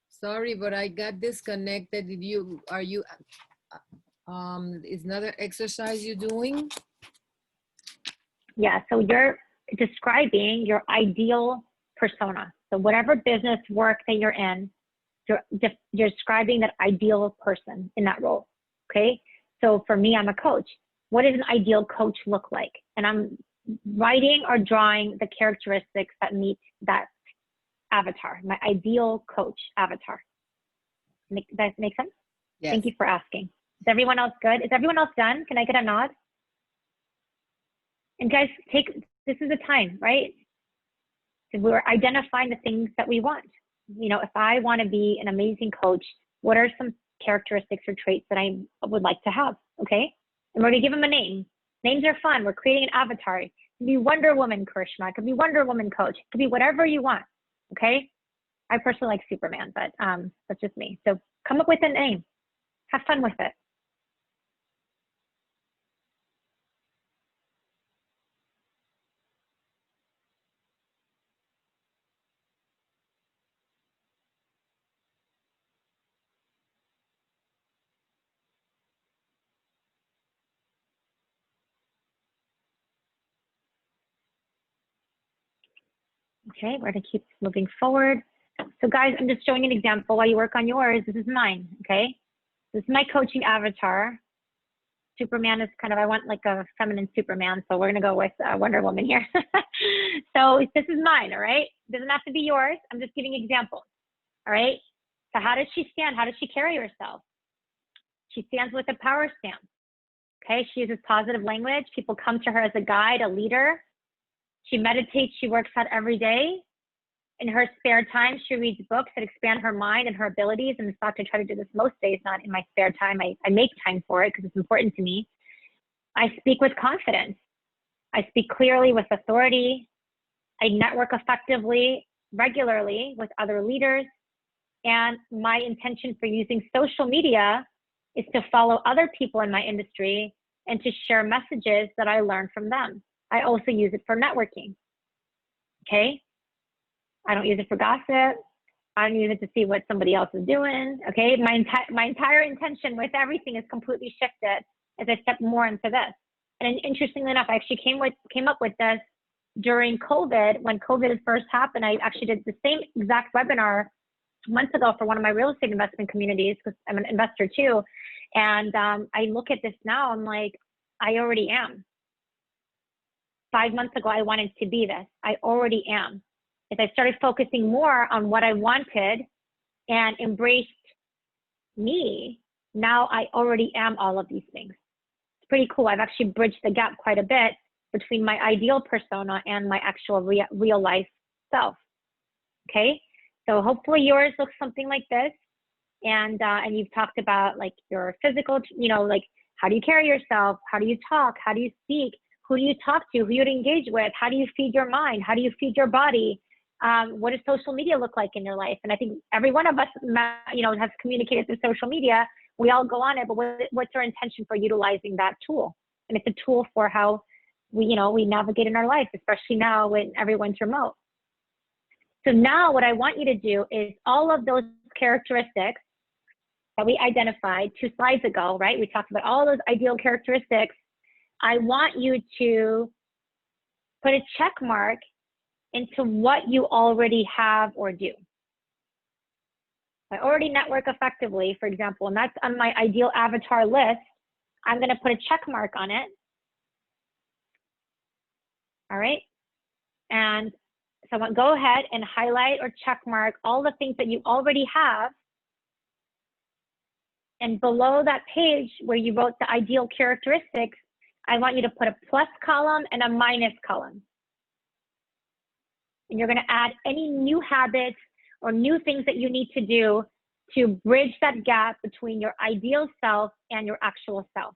Sorry, but I got disconnected. Is another exercise you're doing? Yeah, so you're describing your ideal persona. So whatever business work that you're in, you're describing that ideal person in that role, okay? So for me, I'm a coach. What does an ideal coach look like? And I'm writing or drawing the characteristics that meet that avatar, my ideal coach avatar. Does that make sense? Yes. Thank you for asking. Is everyone else good? Is everyone else done? Can I get a nod? And guys, this is a time, right? We're identifying the things that we want. You know, if I want to be an amazing coach, what are some characteristics or traits that I would like to have, okay? And we're going to give them a name. Names are fun. We're creating an avatar. It could be Wonder Woman Karishma. It could be Wonder Woman Coach. It could be whatever you want, okay? I personally like Superman, but that's just me. So come up with a name. Have fun with it. Okay, we're gonna keep moving forward. So guys, I'm just showing an example while you work on yours. This is mine, okay? This is my coaching avatar. Superman is kind of, I want like a feminine Superman, so we're gonna go with Wonder Woman here. So this is mine, all right? Doesn't have to be yours. I'm just giving examples, all right? So how does she stand? How does she carry herself? She stands with a power stance, okay? She uses positive language. People come to her as a guide, a leader. She meditates, she works out every day. In her spare time, she reads books that expand her mind and her abilities. And in fact, I try to do this most days, not in my spare time. I make time for it because it's important to me. I speak with confidence. I speak clearly with authority. I network effectively, regularly with other leaders. And my intention for using social media is to follow other people in my industry and to share messages that I learn from them. I also use it for networking, okay? I don't use it for gossip. I don't use it to see what somebody else is doing, okay? My entire intention with everything is completely shifted as I step more into this. And interestingly enough, I actually came up with this during COVID. When COVID first happened, I actually did the same exact webinar months ago for one of my real estate investment communities because I'm an investor too. And I look at this now, I'm like, I already am. 5 months ago, I wanted to be this. I already am. As I started focusing more on what I wanted and embraced me, now I already am all of these things. It's pretty cool. I've actually bridged the gap quite a bit between my ideal persona and my actual real life self. Okay, so hopefully yours looks something like this. And you've talked about like your physical, you know, like how do you carry yourself? How do you talk? How do you speak? Who do you talk to? Who you engage with? How do you feed your mind? How do you feed your body? What does social media look like in your life? And I think every one of us, you know, has communicated through social media. We all go on it, but what's our intention for utilizing that tool? And it's a tool for how we, you know, we navigate in our life, especially now when everyone's remote. So now what I want you to do is all of those characteristics that we identified 2 slides ago, right? We talked about all those ideal characteristics. I want you to put a check mark into what you already have or do. I already network effectively, for example, and that's on my ideal avatar list. I'm going to put a check mark on it. All right. And so I'm going to go ahead and highlight or check mark all the things that you already have. And below that page where you wrote the ideal characteristics, I want you to put a plus column and a minus column. And you're going to add any new habits or new things that you need to do to bridge that gap between your ideal self and your actual self.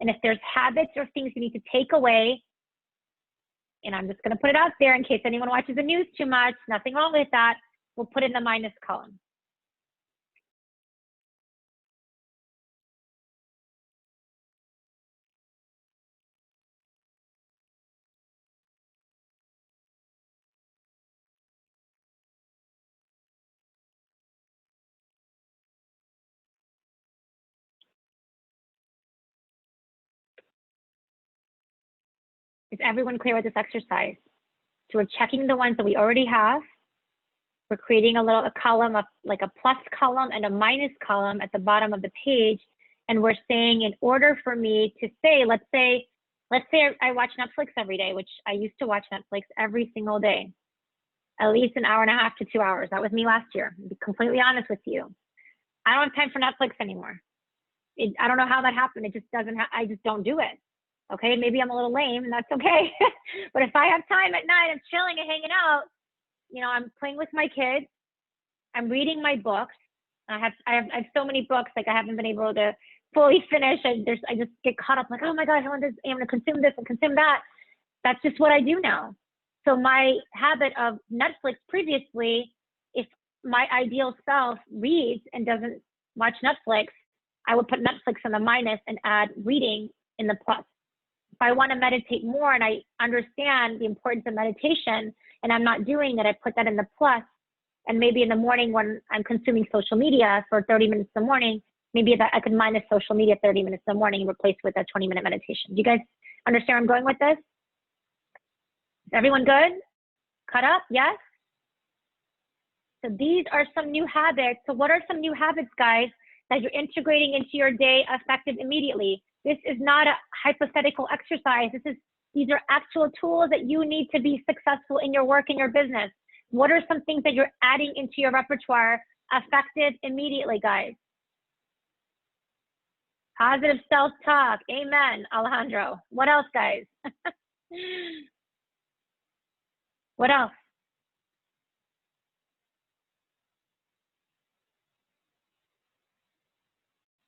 And if there's habits or things you need to take away, and I'm just going to put it out there in case anyone watches the news too much, nothing wrong with that, we'll put in the minus column. Is everyone clear with this exercise? So we're checking the ones that we already have. We're creating a column of like a plus column and a minus column at the bottom of the page. And we're saying in order for me to say, let's say I watch Netflix every day, which I used to watch Netflix every single day, at least an hour and a half to 2 hours. That was me last year, to be completely honest with you. I don't have time for Netflix anymore. I don't know how that happened. It just doesn't, I just don't do it. Okay, maybe I'm a little lame and that's okay. But if I have time at night, I'm chilling and hanging out, you know, I'm playing with my kids, I'm reading my books. I have so many books, like I haven't been able to fully finish. I just get caught up like, oh my gosh, I'm gonna consume this and consume that. That's just what I do now. So my habit of Netflix previously, if my ideal self reads and doesn't watch Netflix, I would put Netflix in the minus and add reading in the plus. If I want to meditate more and I understand the importance of meditation and I'm not doing it, I put that in the plus. And maybe in the morning when I'm consuming social media for 30 minutes in the morning, maybe that I could minus social media 30 minutes in the morning and replace with a 20-minute meditation. Do you guys understand where I'm going with this? Is everyone good? Cut up, yes? So these are some new habits. So what are some new habits, guys, that you're integrating into your day effective immediately? This is not a hypothetical exercise. These are actual tools that you need to be successful in your work and your business. What are some things that you're adding into your repertoire effective immediately, guys? Positive self-talk. Amen, Alejandro. What else, guys? What else?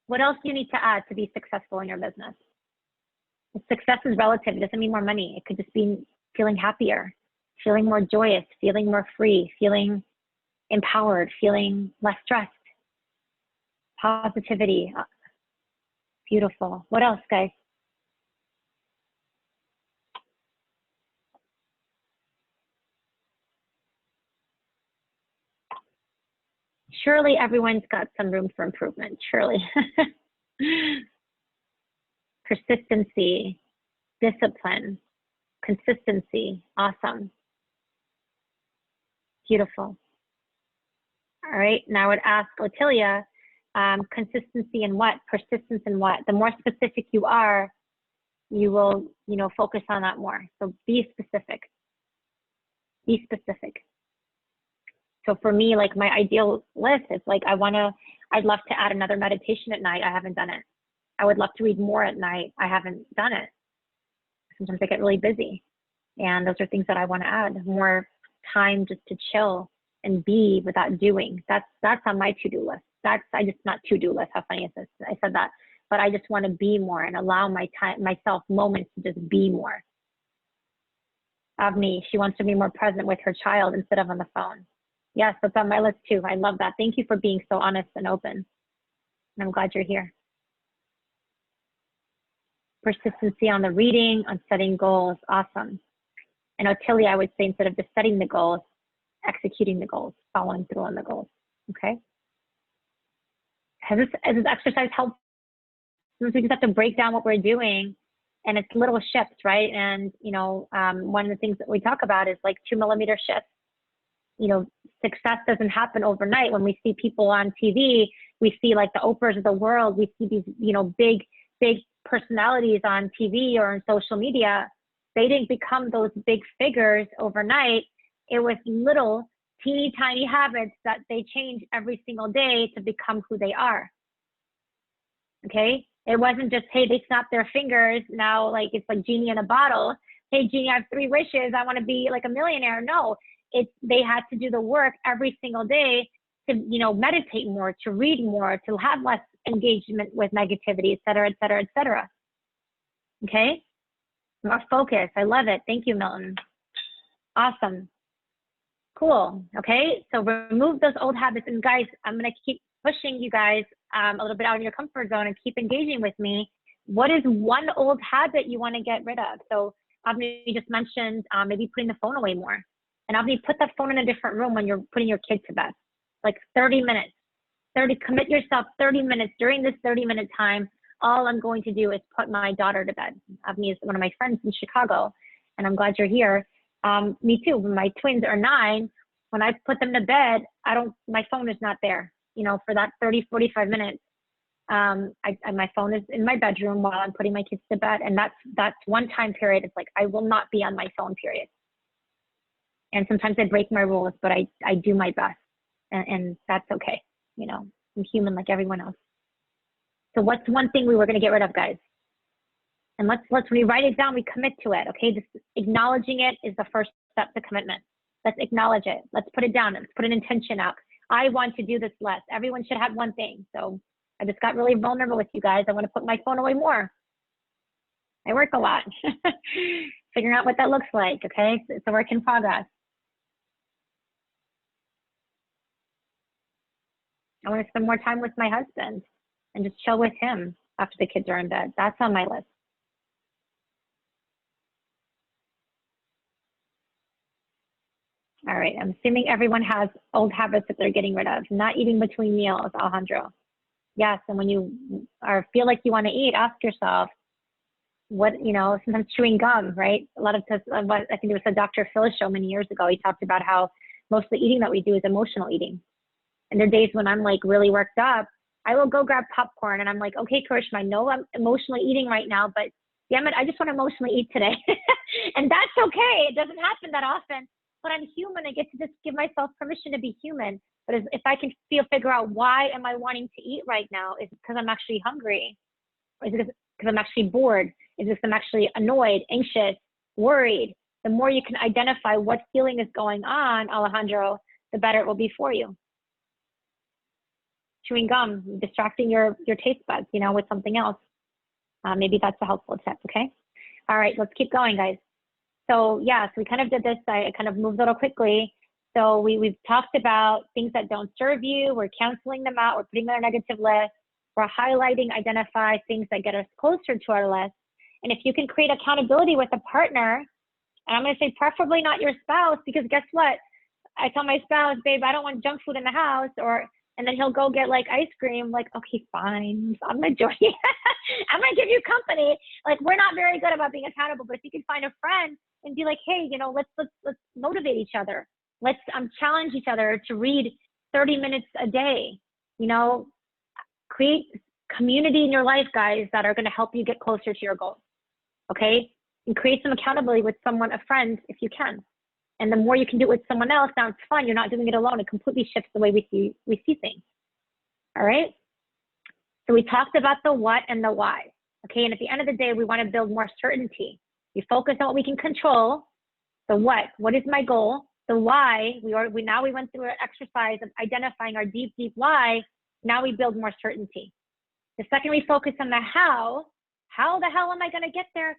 What else do you need to add to be successful in your business? Success is relative. It doesn't mean more money. It could just be feeling happier, feeling more joyous, feeling more free, feeling empowered, feeling less stressed. Positivity. Beautiful. What else, guys? Surely everyone's got some room for improvement, surely. Persistency, discipline, consistency, awesome. Beautiful. All right, now I would ask Otilia, consistency in what? Persistence in what? The more specific you are, you will, focus on that more. So be specific. Be specific. So for me, like my ideal list is like, I'd love to add another meditation at night. I haven't done it. I would love to read more at night. I haven't done it. Sometimes I get really busy. And those are things that I want to add. More time just to chill and be without doing. That's on my to-do list. Not to-do list. How funny is this? I said that. But I just want to be more and allow myself moments to just be more. Avni, she wants to be more present with her child instead of on the phone. Yes, that's on my list too. I love that. Thank you for being so honest and open. And I'm glad you're here. Persistency on the reading, on setting goals. Awesome. And Otilia, I would say instead of just setting the goals, executing the goals, following through on the goals. Okay. Has this exercise helped? We just have to break down what we're doing, and it's little shifts, right? And, one of the things that we talk about is like 2mm shifts. Success doesn't happen overnight. When we see people on TV, we see like the Oprahs of the world, we see these, big personalities on TV or on social media. They didn't become those big figures overnight. It was little teeny tiny habits that they change every single day to become who they are. Okay. It wasn't just, hey, they snapped their fingers. Now, like, it's like genie in a bottle. Hey, genie, I have 3 wishes. I want to be like a millionaire. No, they had to do the work every single day to, meditate more, to read more, to have less engagement with negativity, et cetera, et cetera, et cetera. Okay. More focus. I love it. Thank you, Milton. Awesome. Cool. Okay. So remove those old habits. And guys, I'm going to keep pushing you guys a little bit out of your comfort zone and keep engaging with me. What is one old habit you want to get rid of? So Avni just mentioned maybe putting the phone away more. And Avni, put that phone in a different room when you're putting your kid to bed. Like 30 minutes. Commit yourself 30 minutes. During this 30-minute time, all I'm going to do is put my daughter to bed. Avni is one of my friends in Chicago, and I'm glad you're here. Me too. When my twins are 9, when I put them to bed, my phone is not there, for that 30, 45 minutes. My phone is in my bedroom while I'm putting my kids to bed. And that's one time period. It's like, I will not be on my phone, period. And sometimes I break my rules, but I do my best, and that's okay. I'm human like everyone else. So what's one thing we were going to get rid of, guys? And let's when we write it down, we commit to it. Okay. Just acknowledging it is the first step to commitment. Let's acknowledge it. Let's put it down. Let's put an intention out. I want to do this less. Everyone should have one thing. So I just got really vulnerable with you guys. I want to put my phone away more. I work a lot. Figuring out what that looks like. Okay. It's a work in progress. I want to spend more time with my husband and just chill with him after the kids are in bed. That's on my list. All right, I'm assuming everyone has old habits that they're getting rid of. Not eating between meals, Alejandro. Yes, and when you feel like you want to eat, ask yourself, sometimes chewing gum, right? A lot of times, I think it was a Dr. Phil show many years ago. He talked about how most of the eating that we do is emotional eating. And there are days when I'm like really worked up, I will go grab popcorn and I'm like, okay, Karishma, I know I'm emotionally eating right now, but damn it, I just want to emotionally eat today. And that's okay. It doesn't happen that often, but I'm human. I get to just give myself permission to be human. But if I can figure out why am I wanting to eat right now? Is it because I'm actually hungry? Or is it because I'm actually bored? Is it because I'm actually annoyed, anxious, worried? The more you can identify what feeling is going on, Alejandro, the better it will be for you. Chewing gum, distracting your taste buds, with something else. Maybe that's a helpful tip, okay? All right, let's keep going, guys. So yeah, so we kind of did this. I kind of moved a little quickly. So we've talked about things that don't serve you. We're canceling them out. We're putting them on our negative list. We're highlighting, identify things that get us closer to our list. And if you can create accountability with a partner, and I'm going to say preferably not your spouse, because guess what? I tell my spouse, babe, I don't want junk food in the house, and then he'll go get like ice cream. Like, okay, fine. I'm going to join you. I'm going to give you company. Like, we're not very good about being accountable, but if you can find a friend and be like, hey, let's motivate each other. Let's challenge each other to read 30 minutes a day. Create community in your life, guys, that are going to help you get closer to your goals. Okay? And create some accountability with someone, a friend, if you can. And the more you can do it with someone else, now it's fun. You're not doing it alone. It completely shifts the way we see things. All right? So we talked about the what and the why. Okay? And at the end of the day, we want to build more certainty. We focus on what we can control. The what is my goal? The why, we went through an exercise of identifying our deep, deep why. Now we build more certainty. The second we focus on the how the hell am I going to get there?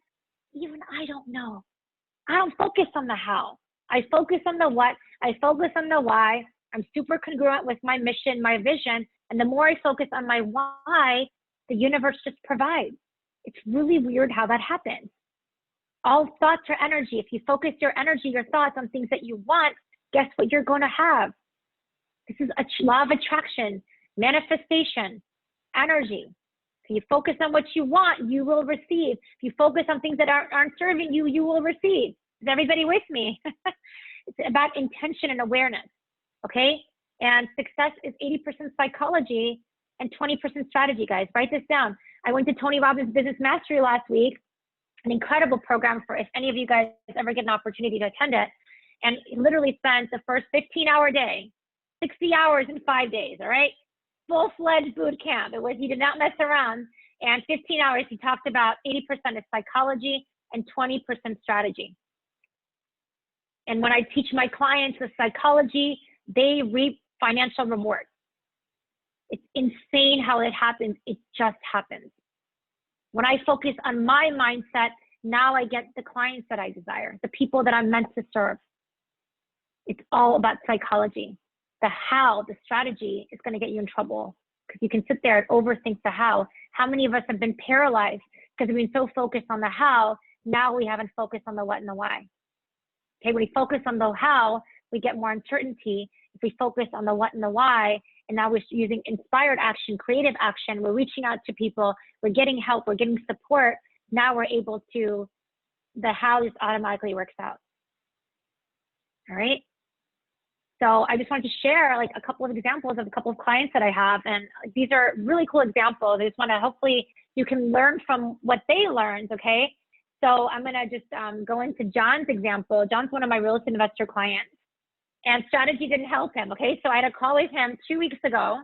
Even I don't know. I don't focus on the how. I focus on the what. I focus on the why. I'm super congruent with my mission, my vision. And the more I focus on my why, the universe just provides. It's really weird how that happens. All thoughts are energy. If you focus your energy, your thoughts on things that you want, guess what you're going to have? This is a law of attraction, manifestation, energy. If you focus on what you want, you will receive. If you focus on things that aren't serving you, you will receive. Is everybody with me? It's about intention and awareness, okay? And success is 80% psychology and 20% strategy, guys. Write this down. I went to Tony Robbins' Business Mastery last week, an incredible program for if any of you guys ever get an opportunity to attend it. And he literally spent the first 15-hour day, 60 hours in 5 days, all right? Full-fledged boot camp. He did not mess around. And 15 hours, he talked about 80% is psychology and 20% strategy. And when I teach my clients the psychology, they reap financial reward. It's insane how it happens. It just happens. When I focus on my mindset, now I get the clients that I desire, the people that I'm meant to serve. It's all about psychology. The how, the strategy is going to get you in trouble because you can sit there and overthink the how. How many of us have been paralyzed because we've been so focused on the how, now we haven't focused on the what and the why. Okay, when we focus on the how, we get more uncertainty. If we focus on the what and the why, and now we're using inspired action, creative action, we're reaching out to people, we're getting help, we're getting support, now we're able to, the how just automatically works out. All right? So I just wanted to share like a couple of examples of a couple of clients that I have. And these are really cool examples. I just want to, hopefully you can learn from what they learned, okay? So I'm going to just go into John's example. John's one of my real estate investor clients. And strategy didn't help him, okay? So I had a call with him 2 weeks ago.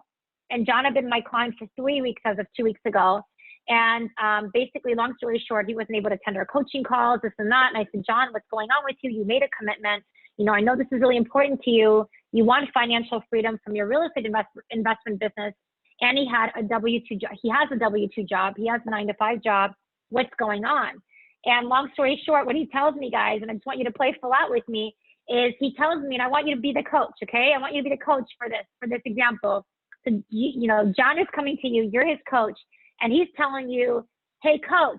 And John had been my client for 3 weeks as of 2 weeks ago. And basically, long story short, he wasn't able to attend our coaching calls, this and that. And I said, John, what's going on with you? You made a commitment. You know, I know this is really important to you. You want financial freedom from your real estate investment business. And he had a W-2 job. He has a W-2 job. He has a 9-to-5 job. What's going on? And long story short, what he tells me, guys, and I just want you to play full out with me, is he tells me, and I want you to be the coach, okay? I want you to be the coach for this example. So, you know, John is coming to you. You're his coach. And he's telling you, hey, coach,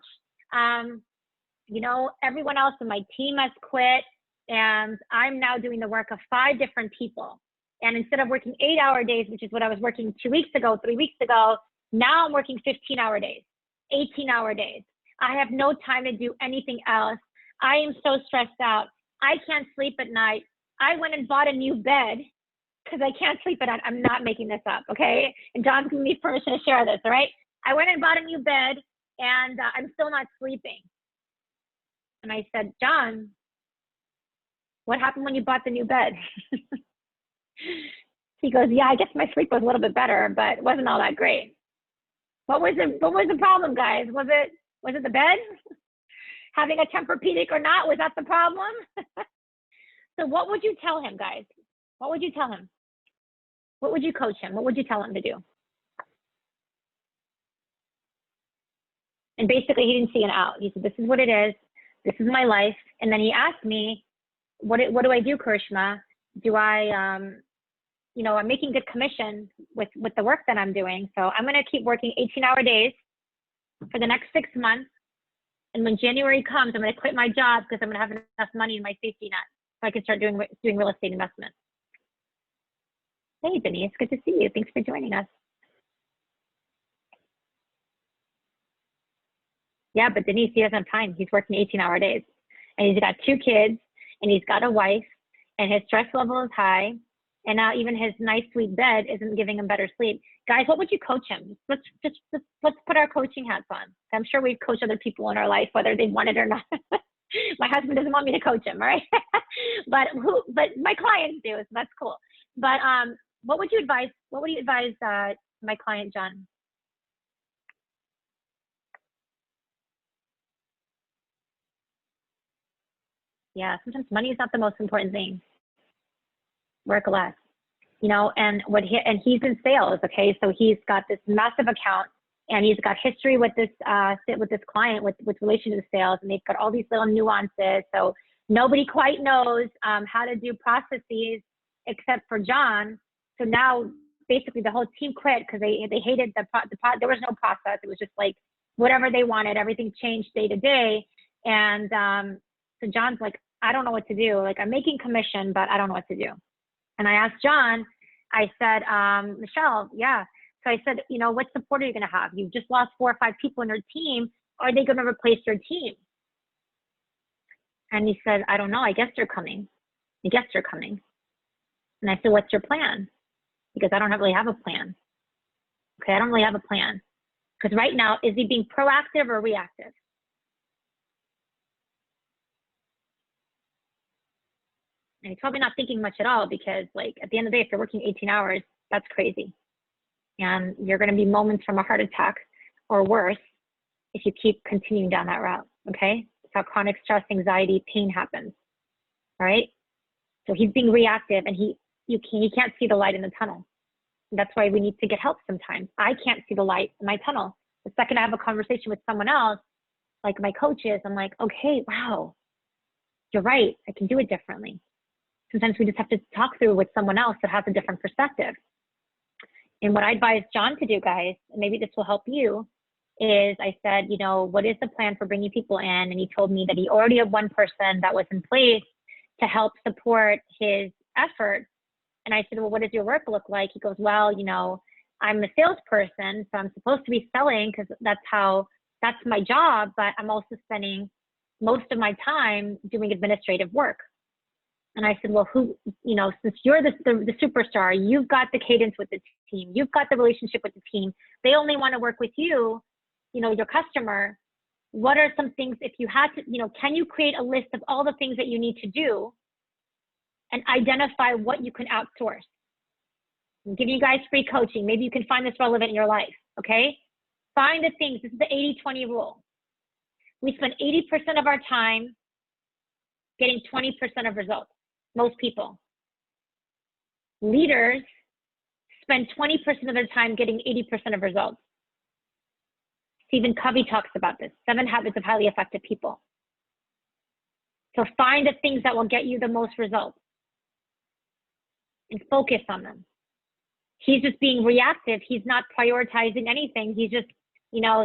you know, everyone else in my team has quit. And I'm now doing the work of 5 different people. And instead of working 8-hour days, which is what I was working 2 weeks ago, 3 weeks ago, now I'm working 15-hour days, 18-hour days. I have no time to do anything else. I am so stressed out. I can't sleep at night. I went and bought a new bed because I can't sleep at night. I'm not making this up, okay? And John's giving me permission to share this, all right? I went and bought a new bed, and I'm still not sleeping. And I said, John, what happened when you bought the new bed? He goes, yeah, I guess my sleep was a little bit better, but it wasn't all that great. What was the problem, guys? Was it the bed? Having a Tempur-Pedic or not, was that the problem? So what would you tell him, guys? What would you tell him? What would you coach him? What would you tell him to do? And basically he didn't see an out. He said, this is what it is. This is my life. And then he asked me, what do I do, Karishma? Do I, I'm making good commission with the work that I'm doing. So I'm going to keep working 18-hour days for the next 6 months. And when January comes, I'm going to quit my job because I'm going to have enough money in my safety net so I can start doing real estate investment. Hey, Denise, good to see you. Thanks for joining us. Yeah, but Denise, he doesn't have time. He's working 18-hour days. And he's got 2 kids, and he's got a wife, and his stress level is high. And now even his nice, sweet bed isn't giving him better sleep. Guys, what would you coach him? Let's put our coaching hats on. I'm sure we've coached other people in our life, whether they want it or not. My husband doesn't want me to coach him, all right? but my clients do, so that's cool. But what would you advise my client, John? Yeah, sometimes money is not the most important thing. Work less, and he's in sales, okay? So he's got this massive account, and he's got history with this client with relation to sales, and they've got all these little nuances. So nobody quite knows how to do processes except for John. So now basically the whole team quit because they hated there was no process. It was just like whatever they wanted. Everything changed day to day, and so John's like, I don't know what to do. Like, I'm making commission, but I don't know what to do. And I asked John, I said, Michelle, yeah. So I said, what support are you going to have? You've just lost 4 or 5 people in your team. Are they going to replace your team? And he said, I don't know. I guess they're coming. I guess they're coming. And I said, what's your plan? Because I don't really have a plan. Okay, I don't really have a plan. Because right now, is he being proactive or reactive? And he's probably not thinking much at all because, like, at the end of the day, if you're working 18 hours, that's crazy. And you're going to be moments from a heart attack or worse if you keep continuing down that route, okay? It's how chronic stress, anxiety, pain happens, all right? So he's being reactive, and he can't see the light in the tunnel. And that's why we need to get help sometimes. I can't see the light in my tunnel. The second I have a conversation with someone else, like my coaches, I'm like, okay, wow, you're right. I can do it differently. Sometimes we just have to talk through with someone else that has a different perspective. And what I advise John to do, guys, and maybe this will help you, is I said, what is the plan for bringing people in? And he told me that he already had one person that was in place to help support his efforts. And I said, well, what does your work look like? He goes, well, I'm a salesperson, so I'm supposed to be selling because that's my job, but I'm also spending most of my time doing administrative work. And I said, well, since you're the superstar, you've got the cadence with the team, you've got the relationship with the team, they only want to work with you, your customer. What are some things, if you had to, can you create a list of all the things that you need to do and identify what you can outsource? I'm giving you guys free coaching. Maybe you can find this relevant in your life, okay? Find the things. This is the 80-20 rule. We spend 80% of our time getting 20% of results. Most people. Leaders spend 20% of their time getting 80% of results. Stephen Covey talks about this, 7 Habits of Highly Effective People. So find the things that will get you the most results and focus on them. He's just being reactive. He's not prioritizing anything. He's just,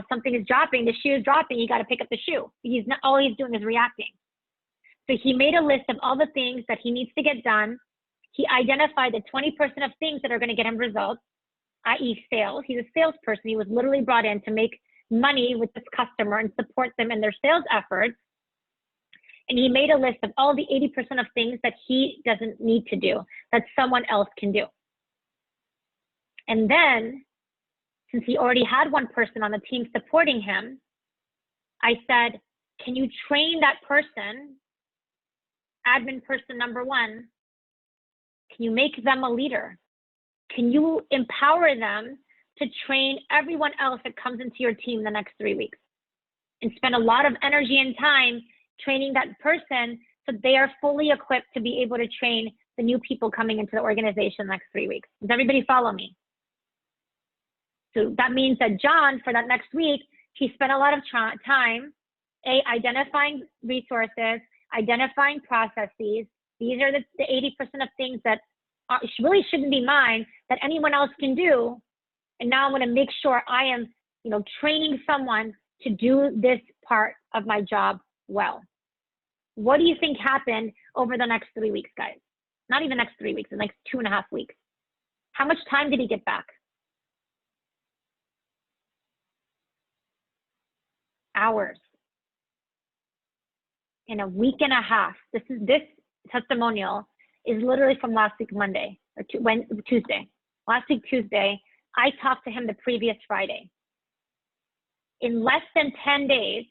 something is dropping, the shoe is dropping, you got to pick up the shoe. All he's doing is reacting. So he made a list of all the things that he needs to get done. He identified the 20% of things that are going to get him results, i.e. sales. He's a salesperson. He was literally brought in to make money with this customer and support them in their sales efforts. And he made a list of all the 80% of things that he doesn't need to do, that someone else can do. And then, since he already had one person on the team supporting him, I said, can you train that person, admin person number one, can you make them a leader? Can you empower them to train everyone else that comes into your team the next 3 weeks? And spend a lot of energy and time training that person so they are fully equipped to be able to train the new people coming into the organization the next 3 weeks. Does everybody follow me? So that means that John, for that next week, he spent a lot of time, identifying resources, identifying processes. These are the 80% of things that really shouldn't be mine, that anyone else can do. And now I'm going to make sure I am, training someone to do this part of my job well. What do you think happened over the next 3 weeks, guys? Not even next 3 weeks, the next 2.5 weeks. How much time did he get back? Hours. In a week and a half. This testimonial is literally from last week Monday or Tuesday. Last week Tuesday, I talked to him the previous Friday. In less than 10 days,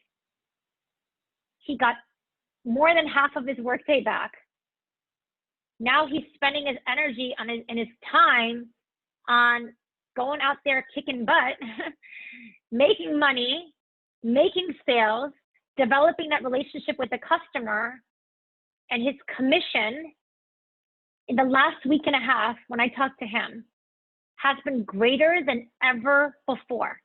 he got more than half of his workday back. Now he's spending his energy and his time on going out there kicking butt, making money, making sales, developing that relationship with the customer, and his commission in the last week and a half, when I talked to him, has been greater than ever before.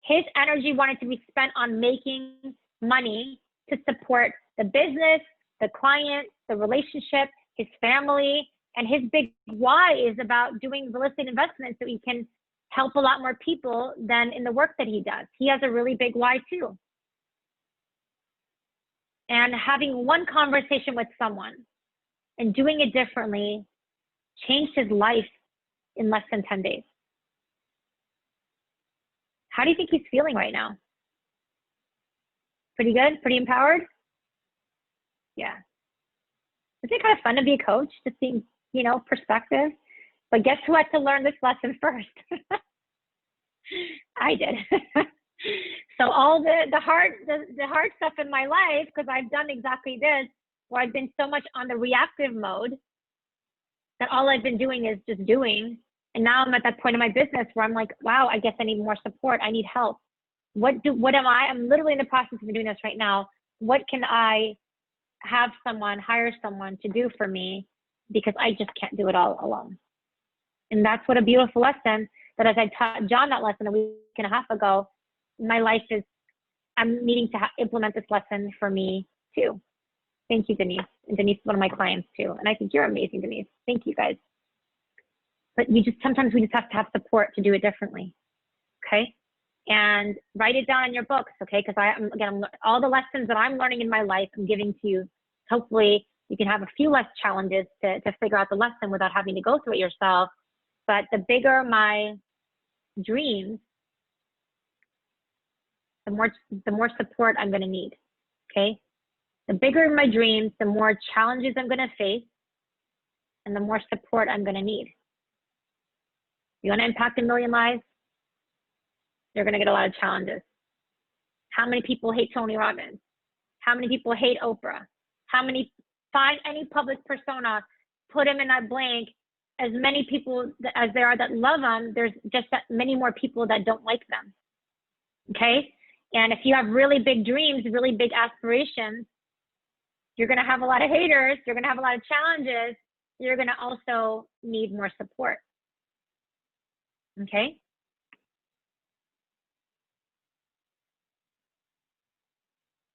His energy wanted to be spent on making money to support the business, the client, the relationship, his family, and his big why is about doing real estate investments so he can help a lot more people than in the work that he does. He has a really big why too. And having one conversation with someone and doing it differently changed his life in less than 10 days. How do you think he's feeling right now? Pretty good? Pretty empowered? Yeah. Isn't it kind of fun to be a coach, just seeing, perspective? But guess who had to learn this lesson first? I did. So all the hard stuff in my life, because I've done exactly this, where I've been so much on the reactive mode that all I've been doing is just doing. And now I'm at that point in my business where I'm like, wow, I guess I need more support. I need help. I'm literally in the process of doing this right now. What can I hire someone to do for me? Because I just can't do it all alone. And that's what a beautiful lesson that, as I taught John that lesson a week and a half ago, my life is, I'm needing to implement this lesson for me too. Thank you, Denise. And Denise is one of my clients too. And I think you're amazing, Denise. Thank you, guys. But sometimes we just have to have support to do it differently. Okay. And write it down in your books. Okay. Because all the lessons that I'm learning in my life, I'm giving to you. Hopefully you can have a few less challenges to figure out the lesson without having to go through it yourself. But the bigger my dreams, the more support I'm going to need. Okay. The bigger my dreams, the more challenges I'm going to face, and the more support I'm going to need. You want to impact 1 million lives? You're going to get a lot of challenges. How many people hate Tony Robbins? How many people hate Oprah? Find any public persona, put him in that blank. As many people as there are that love them, there's just that many more people that don't like them. Okay? And if you have really big dreams, really big aspirations, you're going to have a lot of haters. You're going to have a lot of challenges. You're going to also need more support. Okay?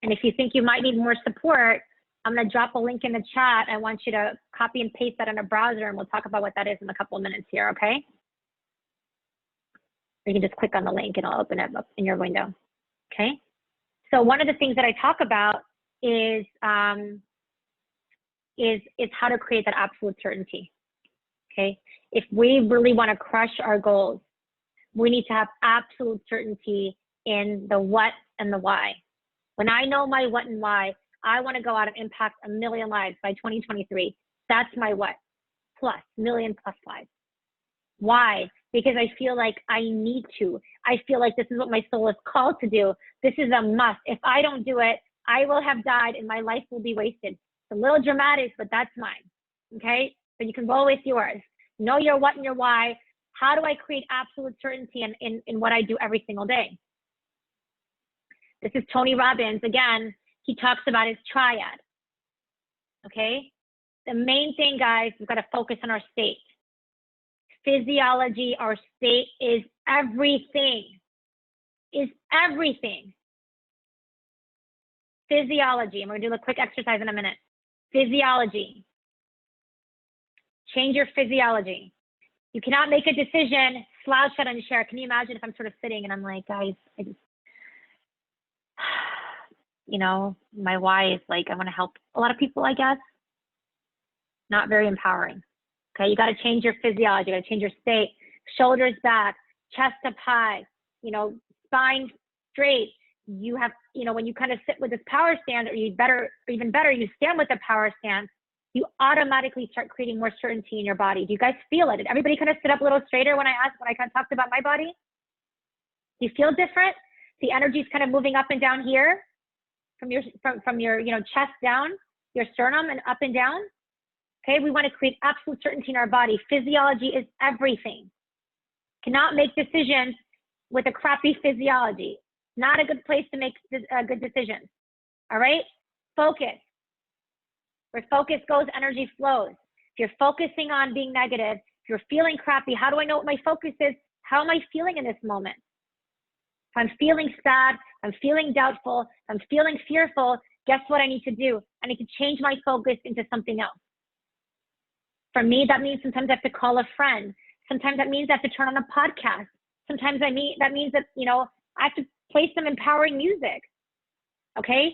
And if you think you might need more support, I'm going to drop a link in the chat. I want you to copy and paste that in a browser, and we'll talk about what that is in a couple of minutes here, okay? You can just click on the link and I'll open it up in your window, okay? So one of the things that I talk about is how to create that absolute certainty, okay? If we really want to crush our goals, We need to have absolute certainty in the what and the why. When I know my what and why, I want to go out and impact 1 million lives by 2023. That's my what, plus, million plus lives. Why? Because I feel like I need to. I feel like this is what my soul is called to do. This is a must. If I don't do it, I will have died and my life will be wasted. It's a little dramatic, but that's mine, okay? So you can roll with yours. Know your what and your why. How do I create absolute certainty in what I do every single day? This is Tony Robbins. Again, he talks about his triad, okay? The main thing, guys, we've got to focus on our state. Physiology, our state is everything, Physiology, and we're gonna do a quick exercise in a minute. Physiology, change your physiology. You cannot make a decision, slouch out on your chair. Can you imagine if I'm sort of sitting and I'm like, guys, I just, you know, my why is like, I wanna help a lot of people, I guess. Not very empowering. Okay, you got to change your physiology, you got to change your state. Shoulders back, chest up high, you know, spine straight. You have, you know, when you kind of sit with this power stance, or you better, or even better, you stand with a power stance, you automatically start creating more certainty in your body. Do you guys feel it? Did everybody kind of sit up a little straighter when I kind of talked about my body? Do you feel different? The energy's kind of moving up and down here from your you know, chest down, your sternum, and up and down. Okay, we want to create absolute certainty in our body. Physiology is everything. Cannot make decisions with a crappy physiology. Not a good place to make good decisions. All right, focus. Where focus goes, energy flows. If you're focusing on being negative, if you're feeling crappy, how do I know what my focus is? How am I feeling in this moment? If I'm feeling sad, I'm feeling doubtful, I'm feeling fearful, guess what I need to do? I need to change my focus into something else. For me, that means sometimes I have to call a friend. Sometimes that means I have to turn on a podcast. Sometimes that means that, you know, I have to play some empowering music. Okay?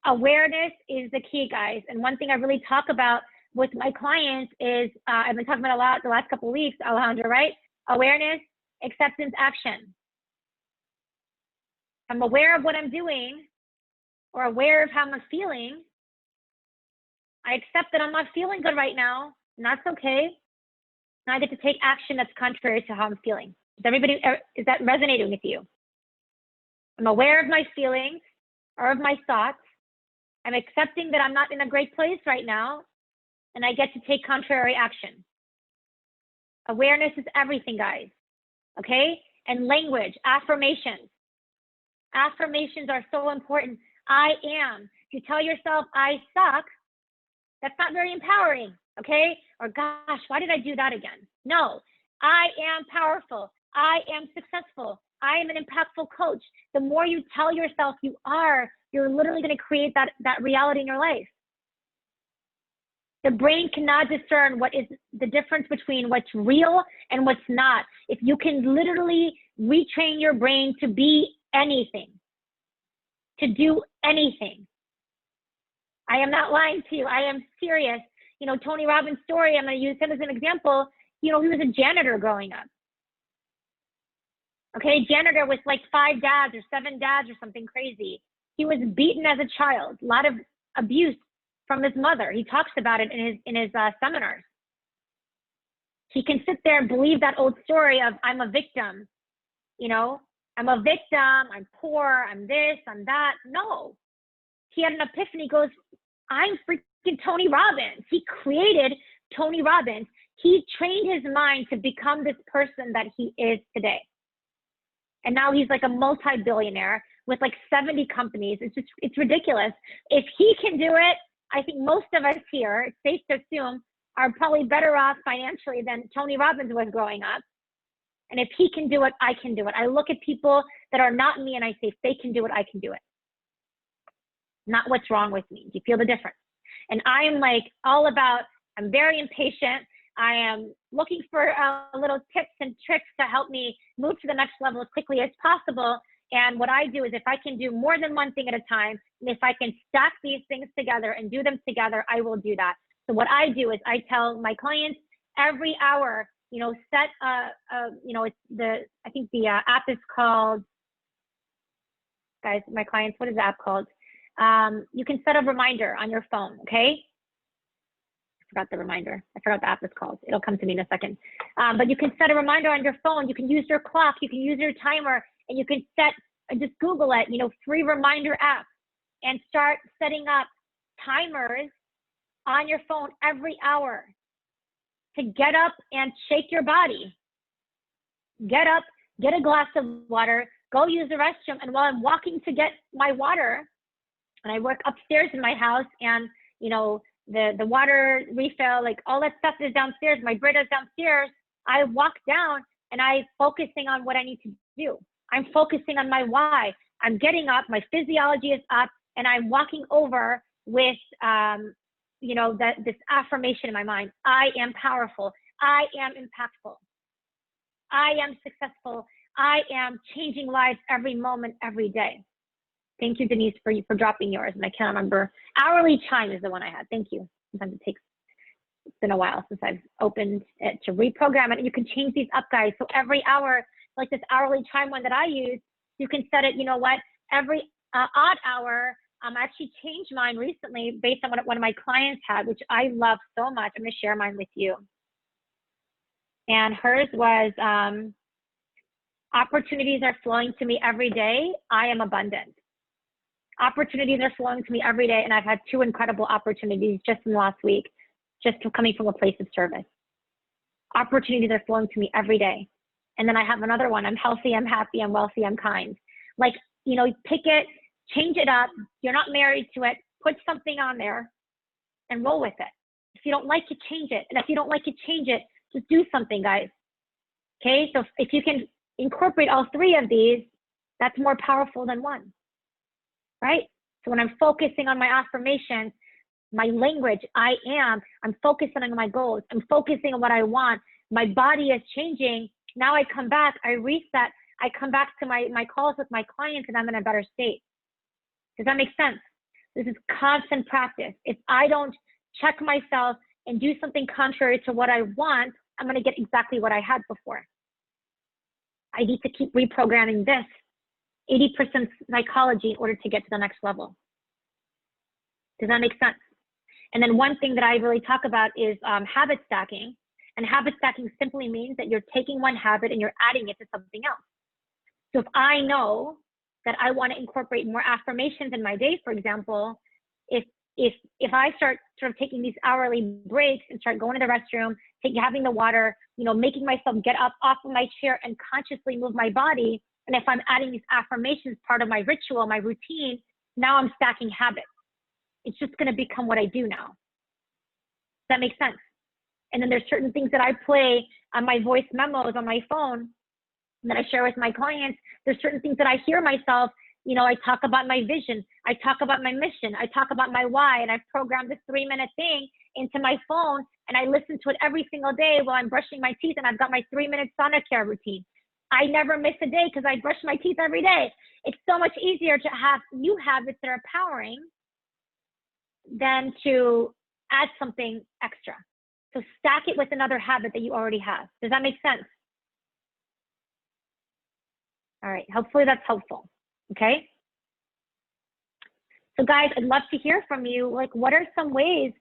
Awareness is the key, guys. And one thing I really talk about with my clients is, I've been talking about a lot the last couple of weeks, Alejandra, right? Awareness, acceptance, action. I'm aware of what I'm doing or aware of how I'm feeling. I accept that I'm not feeling good right now, and that's okay. Now I get to take action that's contrary to how I'm feeling. Is that resonating with you? I'm aware of my feelings or of my thoughts. I'm accepting that I'm not in a great place right now, and I get to take contrary action. Awareness is everything, guys, okay? And language, affirmations. Affirmations are so important. I am. If you tell yourself, I suck, that's not very empowering, okay? Or gosh, why did I do that again? No, I am powerful. I am successful. I am an impactful coach. The more you tell yourself you are, you're literally going to create that reality in your life. The brain cannot discern what is the difference between what's real and what's not. If you can literally retrain your brain to be anything, to do anything. I am not lying to you. I am serious. You know, Tony Robbins' story, I'm going to use him as an example. You know, he was a janitor growing up. Okay, janitor with like 5 dads or 7 dads or something crazy. He was beaten as a child, a lot of abuse from his mother. He talks about it in his seminars. He can sit there and believe that old story of I'm a victim. You know, I'm a victim, I'm poor, I'm this, I'm that. No. He had an epiphany, goes, I'm freaking Tony Robbins. He created Tony Robbins. He trained his mind to become this person that he is today. And now he's like a multi-billionaire with like 70 companies. It's ridiculous. If he can do it, I think most of us here, it's safe to assume, are probably better off financially than Tony Robbins was growing up. And if he can do it, I can do it. I look at people that are not me and I say, if they can do it, I can do it. Not what's wrong with me. Do you feel the difference? And I am like all about, I'm very impatient. I am looking for little tips and tricks to help me move to the next level as quickly as possible. And what I do is if I can do more than one thing at a time, and if I can stack these things together and do them together, I will do that. So what I do is I tell my clients every hour, set it's I think the app is called, guys, my clients, what is the app called? You can set a reminder on your phone, okay? I forgot the reminder. I forgot the app is called. It'll come to me in a second. But you can set a reminder on your phone. You can use your clock. You can use your timer, and you can just Google it, free reminder app, and start setting up timers on your phone every hour to get up and shake your body. Get up, get a glass of water, go use the restroom. And while I'm walking to get my water, and I work upstairs in my house, and the water refill, like all that stuff is downstairs, my Brita's downstairs, I walk down and I'm focusing on what I need to do. I'm focusing on my why. I'm getting up, my physiology is up, and I'm walking over with this affirmation in my mind. I am powerful. I am impactful. I am successful. I am changing lives every moment, every day. Thank you, Denise, for dropping yours. And I can't remember. Hourly chime is the one I had. Thank you. Sometimes it's been a while since I've opened it to reprogram it. And you can change these up, guys. So every hour, like this hourly chime one that I use, you can set it, every odd hour. I actually changed mine recently based on what one of my clients had, which I love so much. I'm going to share mine with you. And hers was, opportunities are flowing to me every day. I am abundant. Opportunities are flowing to me every day, and I've had 2 incredible opportunities just in the last week, just coming from a place of service. Opportunities are flowing to me every day. And then I have another one. I'm healthy, I'm happy, I'm wealthy, I'm kind. Like, pick it, change it up. You're not married to it. Put something on there and roll with it. If you don't like it, change it. And if you don't like it, change it. Just do something, guys. Okay, so if you can incorporate all 3 of these, that's more powerful than one, right? So when I'm focusing on my affirmations, my language, I'm focusing on my goals. I'm focusing on what I want. My body is changing. Now I come back, I reset. I come back to my calls with my clients, and I'm in a better state. Does that make sense? This is constant practice. If I don't check myself and do something contrary to what I want, I'm going to get exactly what I had before. I need to keep reprogramming this 80% psychology in order to get to the next level. Does that make sense? And then one thing that I really talk about is habit stacking. And habit stacking simply means that you're taking one habit and you're adding it to something else. So if I know that I want to incorporate more affirmations in my day, for example, if I start sort of taking these hourly breaks and start going to the restroom, having the water, making myself get up off of my chair and consciously move my body, and if I'm adding these affirmations part of my ritual, my routine, now I'm stacking habits. It's just going to become what I do now. Does that make sense? And then there's certain things that I play on my voice memos on my phone that I share with my clients. There's certain things that I hear myself. I talk about my vision. I talk about my mission. I talk about my why. And I've programmed this 3-minute thing into my phone, and I listen to it every single day while I'm brushing my teeth, and I've got my 3-minute sauna care routine. I never miss a day because I brush my teeth every day. It's so much easier to have new habits that are empowering than to add something extra. So stack it with another habit that you already have. Does that make sense? All right, hopefully that's helpful, okay? So guys, I'd love to hear from you. Like, what are some ways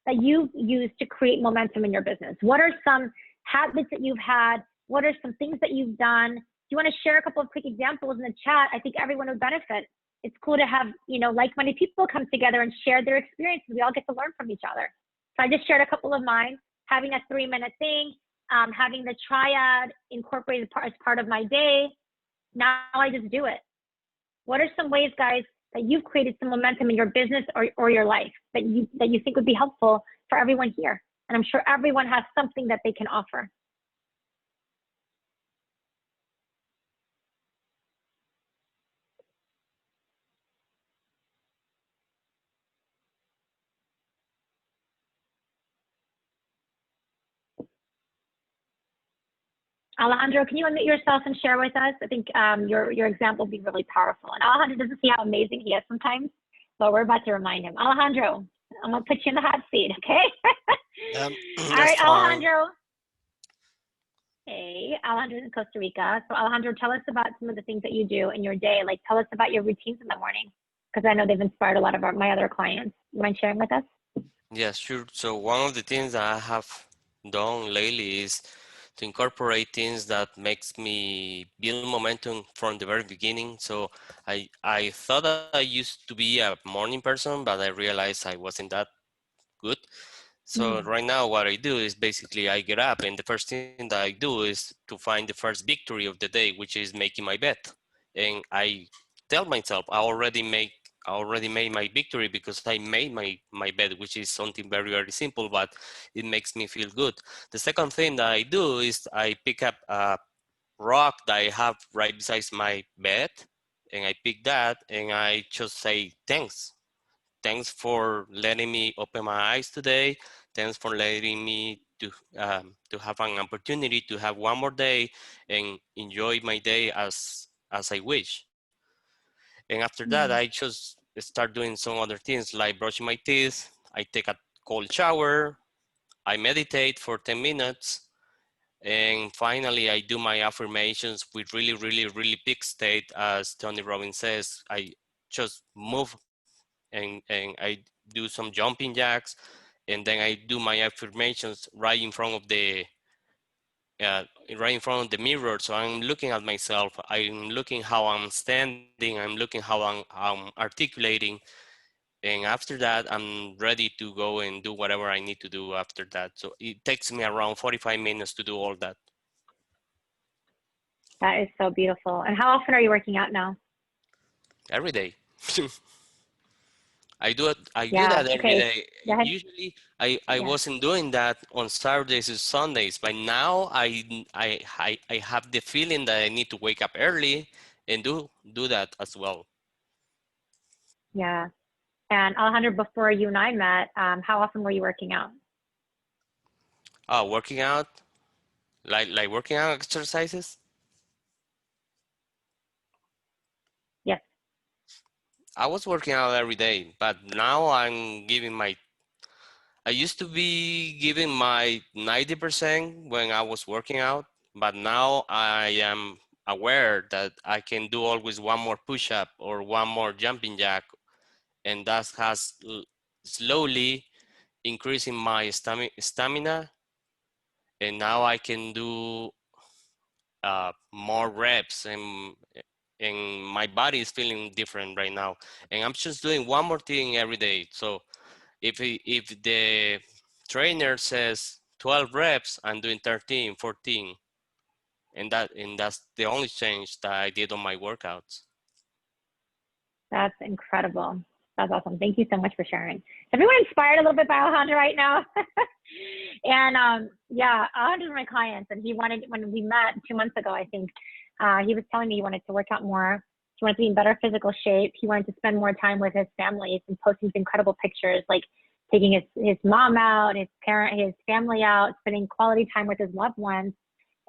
that you've used to create momentum in your business? What are some habits that you've had? What are some things that you've done? If you want to share a couple of quick examples in the chat, I think everyone would benefit. It's cool to have, like-minded people come together and share their experiences. We all get to learn from each other. So I just shared a couple of mine, having a 3-minute thing, having the triad incorporated as part of my day. Now I just do it. What are some ways, guys, that you've created some momentum in your business or your life that you think would be helpful for everyone here? And I'm sure everyone has something that they can offer. Alejandro, can you unmute yourself and share with us? I think your example would be really powerful. And Alejandro doesn't see how amazing he is sometimes, so we're about to remind him. Alejandro, I'm going to put you in the hot seat, okay? All right, Fine. Alejandro. Hey, Alejandro's in Costa Rica. So Alejandro, tell us about some of the things that you do in your day. Like, tell us about your routines in the morning, because I know they've inspired a lot of my other clients. You mind sharing with us? Yeah, sure. So one of the things that I have done lately is to incorporate things that makes me build momentum from the very beginning. So I thought I used to be a morning person, but I realized I wasn't that good. So right now what I do is basically I get up and the first thing that I do is to find the first victory of the day, which is making my bed. And I tell myself I already made my victory because I made my bed, which is something very, very simple, but it makes me feel good. The second thing that I do is I pick up a rock that I have right beside my bed and I pick that and I just say thanks. Thanks for letting me open my eyes today. Thanks for letting me to have an opportunity to have one more day and enjoy my day as I wish. And after that, I just start doing some other things like brushing my teeth. I take a cold shower. I meditate for 10 minutes. And finally, I do my affirmations with really, really, really big state. As Tony Robbins says, I just move and I do some jumping jacks, and then I do my affirmations uh, right in front of the mirror. So I'm looking at myself. I'm looking how I'm standing. I'm looking how I'm articulating, and after that, I'm ready to go and do whatever I need to do after that. So it takes me around 45 minutes to do all that That is so beautiful. And how often are you working out now? every day. I do it. I do Yeah. that every Okay. day. Go ahead. Usually, I Yeah. wasn't doing that on Saturdays and Sundays, but now I have the feeling that I need to wake up early and do that as well. Yeah. And Alejandro, before you and I met, how often were you working out? Working out, like working out exercises. Yes. I was working out every day, but now I'm giving my. I used to be giving my 90% when I was working out, but now I am aware that I can do always one more push-up or one more jumping jack, and that has slowly increasing my stamina, and now I can do more reps, and my body is feeling different right now, and I'm just doing one more thing every day. So if the trainer says 12 reps, I'm doing 13, 14, and that's the only change that I did on my workouts. That's incredible. That's awesome. Thank you so much for sharing. Is everyone inspired a little bit by Alejandro right now? And yeah, Alejandro's my client, and he wanted, when we met 2 months ago, I think, he was telling me he wanted to work out more. He wanted to be in better physical shape. He wanted to spend more time with his family. He's been posting these incredible pictures, like taking his mom out, his family out, spending quality time with his loved ones.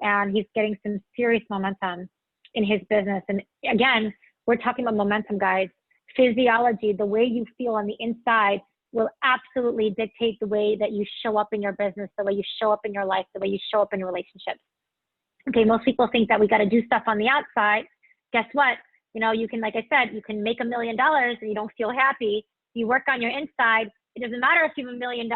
And he's getting some serious momentum in his business. And again, we're talking about momentum, guys. Physiology, the way you feel on the inside will absolutely dictate the way that you show up in your business, the way you show up in your life, the way you show up in your relationships. Okay, most people think that we got to do stuff on the outside. Guess what? You know, you can, like I said, you can make $1 million and you don't feel happy. You work on your inside. It doesn't matter if you have $1 million,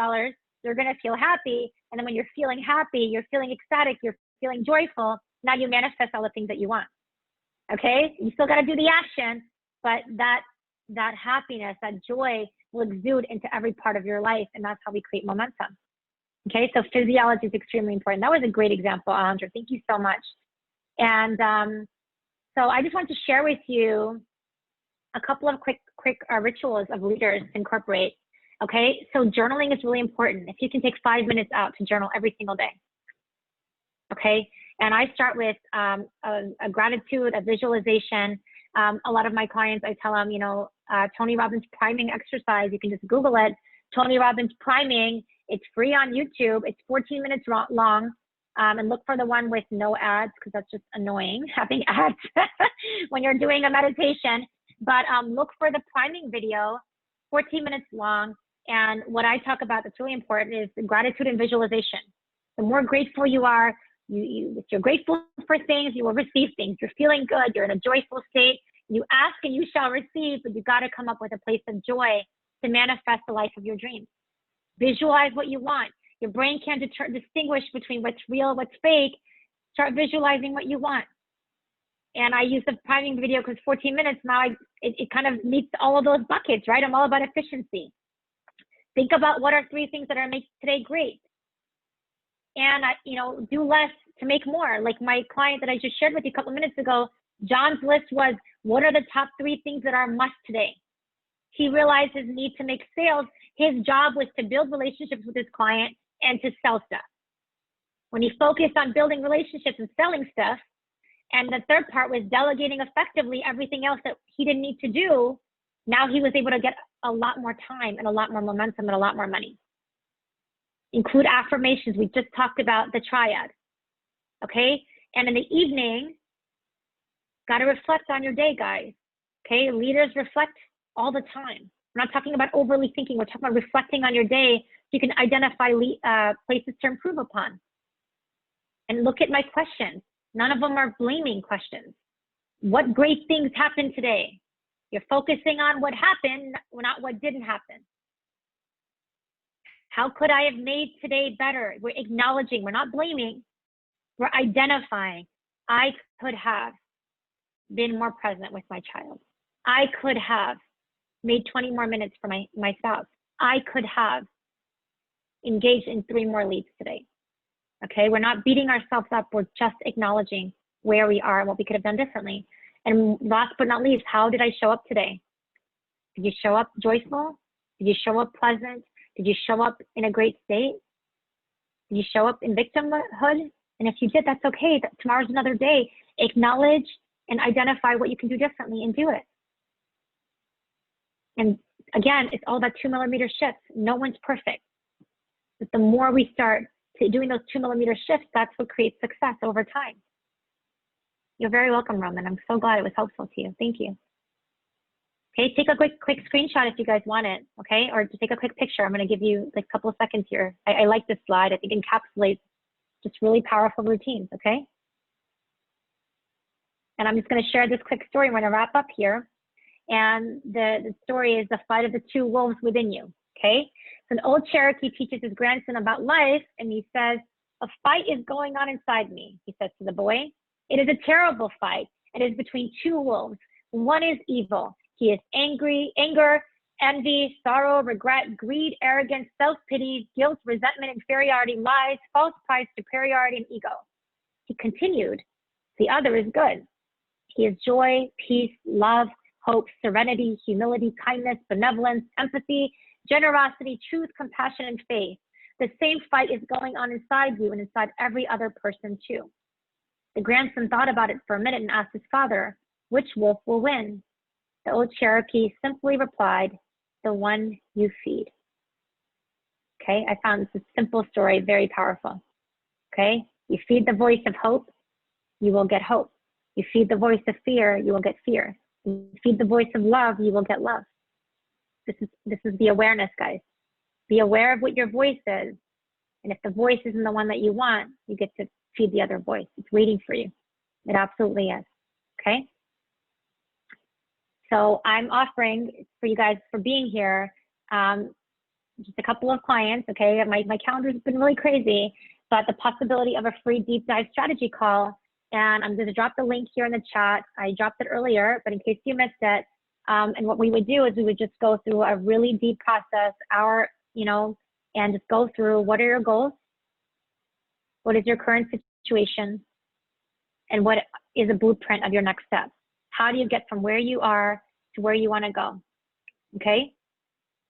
you're going to feel happy. And then when you're feeling happy, you're feeling ecstatic, you're feeling joyful, now you manifest all the things that you want. Okay, you still got to do the action, but that happiness, that joy will exude into every part of your life, and that's how we create momentum. Okay, so physiology is extremely important. That was a great example, Alejandro. Thank you so much. And so I just want to share with you a couple of quick rituals of leaders to incorporate. Okay, so journaling is really important. If you can take 5 minutes out to journal every single day. Okay, and I start with a gratitude, a visualization. A lot of my clients, I tell them, you know, Tony Robbins priming exercise. You can just Google it. Tony Robbins priming. It's free on YouTube. It's 14 minutes long. And look for the one with no ads, because that's just annoying having ads when you're doing a meditation. But look for the priming video, 14 minutes long. And what I talk about that's really important is gratitude and visualization. The more grateful you are, If you're grateful for things, you will receive things. You're feeling good. You're in a joyful state. You ask and you shall receive, but you got to come up with a place of joy to manifest the life of your dreams. Visualize what you want. Your brain can't distinguish between what's real, what's fake. Start visualizing what you want. And I use the priming video because 14 minutes now, it kind of meets all of those buckets, right? I'm all about efficiency. Think about what are 3 things that are making today great. And, do less to make more. Like my client that I just shared with you a couple minutes ago, John's list was, what are the top 3 things that are must today? He realized his need to make sales. His job was to build relationships with his client and to sell stuff. When he focused on building relationships and selling stuff, and the third part was delegating effectively everything else that he didn't need to do, now he was able to get a lot more time and a lot more momentum and a lot more money. Include affirmations. We just talked about the triad, okay? And in the evening, got to reflect on your day, guys, okay? Leaders reflect all the time. We're not talking about overly thinking. We're talking about reflecting on your day so you can identify places to improve upon. And look at my questions. None of them are blaming questions. What great things happened today? You're focusing on what happened, not what didn't happen. How could I have made today better? We're acknowledging, we're not blaming, we're identifying. I could have been more present with my child. I could have made 20 more minutes for my spouse. I could have engaged in 3 more leads today. Okay, we're not beating ourselves up. We're just acknowledging where we are and what we could have done differently. And last but not least, how did I show up today? Did you show up joyful? Did you show up pleasant? Did you show up in a great state? Did you show up in victimhood? And if you did, that's okay. Tomorrow's another day. Acknowledge and identify what you can do differently and do it. And again, it's all about 2 millimeter shifts. No one's perfect. But the more we start doing those 2 millimeter shifts, that's what creates success over time. You're very welcome, Roman. I'm so glad it was helpful to you. Thank you. Okay, take a quick screenshot if you guys want it, okay? Or just take a quick picture. I'm gonna give you like a couple of seconds here. I like this slide. I think it encapsulates just really powerful routines, okay? And I'm just gonna share this quick story. I'm gonna wrap up here. And the story is the fight of the 2 wolves within you, okay? So an old Cherokee teaches his grandson about life, and he says, a fight is going on inside me, he says to the boy. It is a terrible fight. It is between 2 wolves. One is evil. He is anger, envy, sorrow, regret, greed, arrogance, self-pity, guilt, resentment, inferiority, lies, false pride, superiority, and ego. He continued, the other is good. He is joy, peace, love, hope, serenity, humility, kindness, benevolence, empathy, generosity, truth, compassion, and faith. The same fight is going on inside you and inside every other person too. The grandson thought about it for a minute and asked his father, which wolf will win? The old Cherokee simply replied, the one you feed. Okay, I found this simple story very powerful. Okay, you feed the voice of hope, you will get hope. You feed the voice of fear, you will get fear. You feed the voice of love, you will get love. This is the awareness, guys. Be aware of what your voice is. And if the voice isn't the one that you want, you get to feed the other voice. It's waiting for you. It absolutely is. Okay? So I'm offering for you guys for being here, just a couple of clients, okay? My calendar's been really crazy, but the possibility of a free deep dive strategy call. And I'm gonna drop the link here in the chat. I dropped it earlier, but in case you missed it, and what we would do is we would just go through a really deep process, and just go through what are your goals, what is your current situation, and what is a blueprint of your next step. How do you get from where you are to where you want to go? Okay?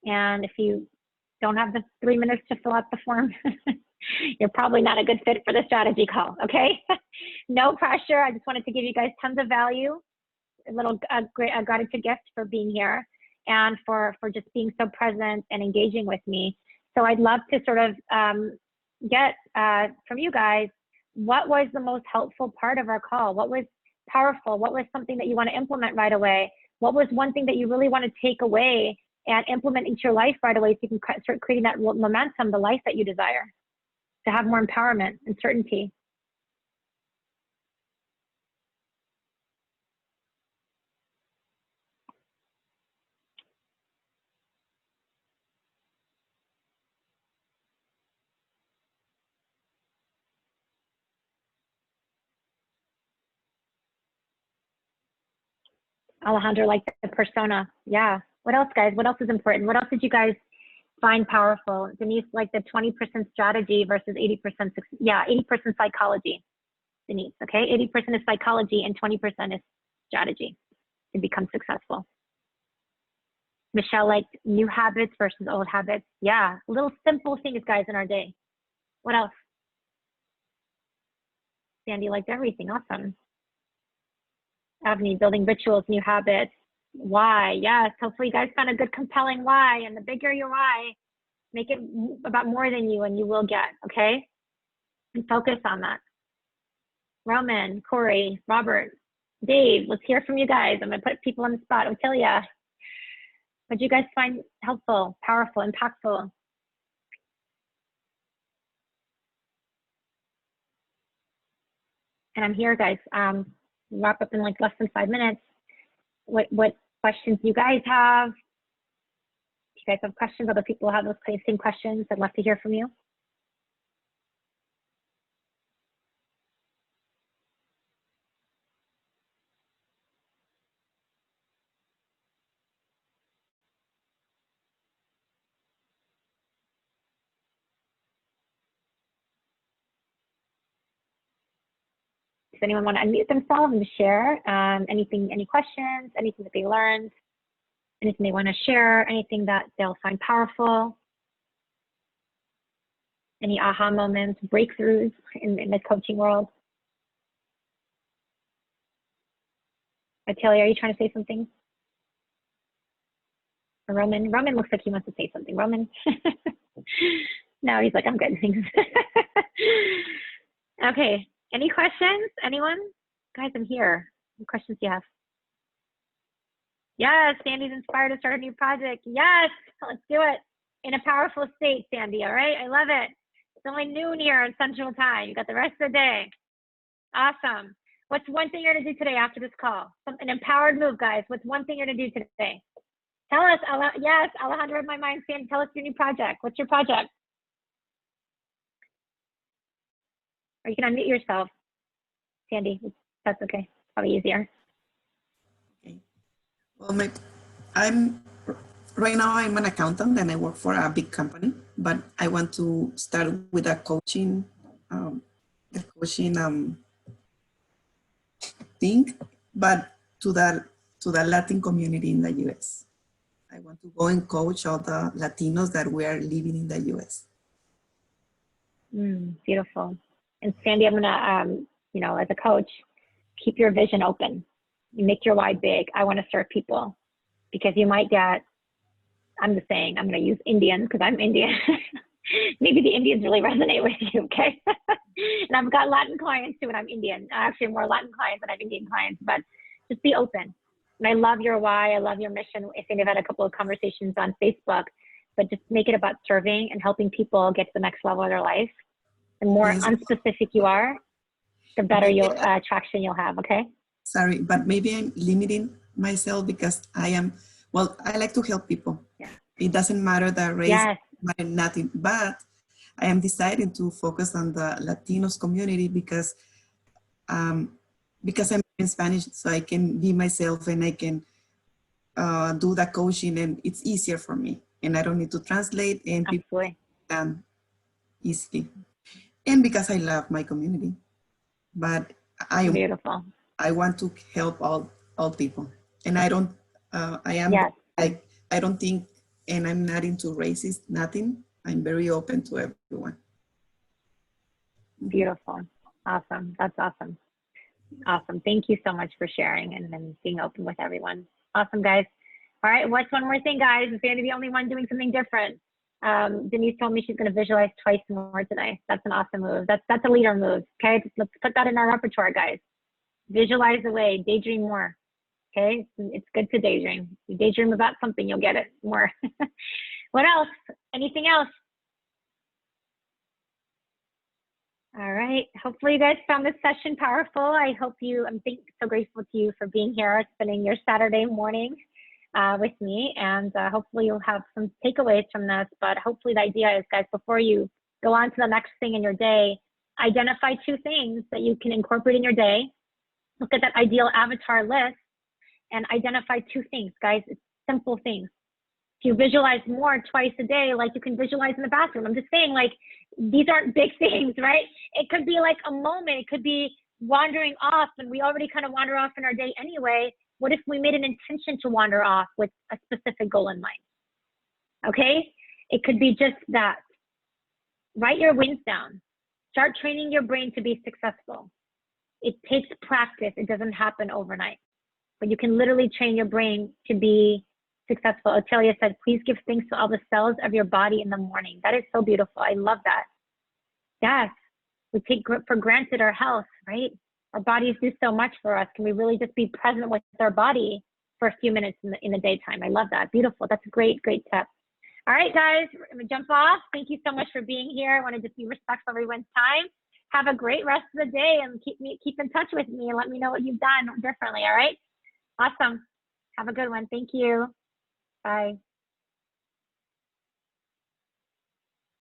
And if you don't have the 3 minutes to fill out the form, you're probably not a good fit for the strategy call, okay? No pressure. I just wanted to give you guys tons of value, a little gratitude gift for being here and for just being so present and engaging with me. So I'd love to sort of get from you guys, what was the most helpful part of our call? What was powerful? What was something that you want to implement right away? What was one thing that you really want to take away and implement into your life right away so you can start creating that momentum, the life that you desire, to have more empowerment and certainty? Alejandro liked the persona. Yeah. What else, guys? What else is important? What else did you guys find powerful? Denise, like the 20% strategy versus 80%. Yeah, 80% psychology. Denise, okay? 80% is psychology and 20% is strategy to become successful. Michelle liked new habits versus old habits. Yeah, little simple things, guys, in our day. What else? Sandy liked everything. Awesome. Avni, building rituals, new habits. Why? Yes, hopefully you guys found a good compelling why, and the bigger your why, make it about more than you and you will get, okay? And focus on that. Roman, Corey, Robert, Dave, let's hear from you guys. I'm gonna put people on the spot. Otilia, what did you guys find helpful, powerful, impactful? And I'm here, guys. Wrap up in like less than 5 minutes. What questions you guys have? If you guys have questions, other people have those same questions, I'd love to hear from you. Does anyone want to unmute themselves and share anything, any questions, anything that they learned, anything they want to share, anything that they'll find powerful, any aha moments, breakthroughs in the coaching world? Atelier, are you trying to say something? Or Roman? Roman looks like he wants to say something. Roman? No, he's like, I'm good, thanks. Okay, any questions? Anyone? Guys, I'm here. What questions do you have? Yes, Sandy's inspired to start a new project. Yes, let's do it. In a powerful state, Sandy, all right? I love it. It's only noon here in Central Time. You got the rest of the day. Awesome. What's one thing you're gonna do today after this call? An empowered move, guys. What's one thing you're gonna do today? Tell us, yes, Alejandro in my mind, Sandy, tell us your new project. What's your project? Or you can unmute yourself, Sandy. That's okay. Probably easier. Okay. Well, I'm right now I'm an accountant and I work for a big company, but I want to start with a coaching, thing, but to the Latin community in the U.S. I want to go and coach all the Latinos that we are living in the U.S. Beautiful. And Sandy, I'm gonna, you know, as a coach, keep your vision open. You make your why big. I want to serve people because you might get, I'm just saying, I'm going to use Indians because I'm Indian. Maybe the Indians really resonate with you, okay? And I've got Latin clients too, and I'm Indian. Actually, more Latin clients than I have Indian clients, but just be open. And I love your why. I love your mission. I think I've had a couple of conversations on Facebook, but just make it about serving and helping people get to the next level of their life. The more unspecific you are, the better traction you'll have, okay? Sorry, but maybe I'm limiting myself because I like to help people. Yeah. It doesn't matter the race, yes. Nothing, but I am deciding to focus on the Latinos community because I'm in Spanish, so I can be myself and I can do the coaching and it's easier for me. And I don't need to translate and people can easily. And because I love my community, but beautiful. I want to help all people, and I don't. I don't think, and I'm not into racist. Nothing. I'm very open to everyone. Beautiful. Awesome. That's awesome. Awesome. Thank you so much for sharing and being open with everyone. Awesome, guys. All right. What's one more thing, guys? Is Sandy the only one doing something different? Denise told me she's going to visualize twice more today. That's an awesome move. That's a leader move. Okay. Let's put that in our repertoire, guys. Visualize away, daydream more. Okay. It's good to daydream. You daydream about something, you'll get it more. What else? Anything else? All right. Hopefully you guys found this session powerful. I'm so grateful to you for being here, spending your Saturday morning with me, and hopefully you'll have some takeaways from this. But hopefully the idea is, guys, before you go on to the next thing in your day, identify 2 things that you can incorporate in your day. Look at that ideal avatar list and identify 2 things, guys. It's simple things. If you visualize more twice a day, like you can visualize in the bathroom. I'm just saying, like, these aren't big things, right? It could be like a moment. It could be wandering off, and we already kind of wander off in our day anyway. What if we made an intention to wander off with a specific goal in mind? Okay? It could be just that. Write your wins down. Start training your brain to be successful. It takes practice. It doesn't happen overnight. But you can literally train your brain to be successful. Otelia said, please give thanks to all the cells of your body in the morning. That is so beautiful. I love that. Yes, we take for granted our health, right? Our bodies do so much for us. Can we really just be present with our body for a few minutes in the daytime? I love that. Beautiful. That's a great, great tip. All right, guys, I'm gonna jump off. Thank you so much for being here. I want to just be respectful of everyone's time. Have a great rest of the day, and keep in touch with me and let me know what you've done differently. All right. Awesome. Have a good one. Thank you. Bye.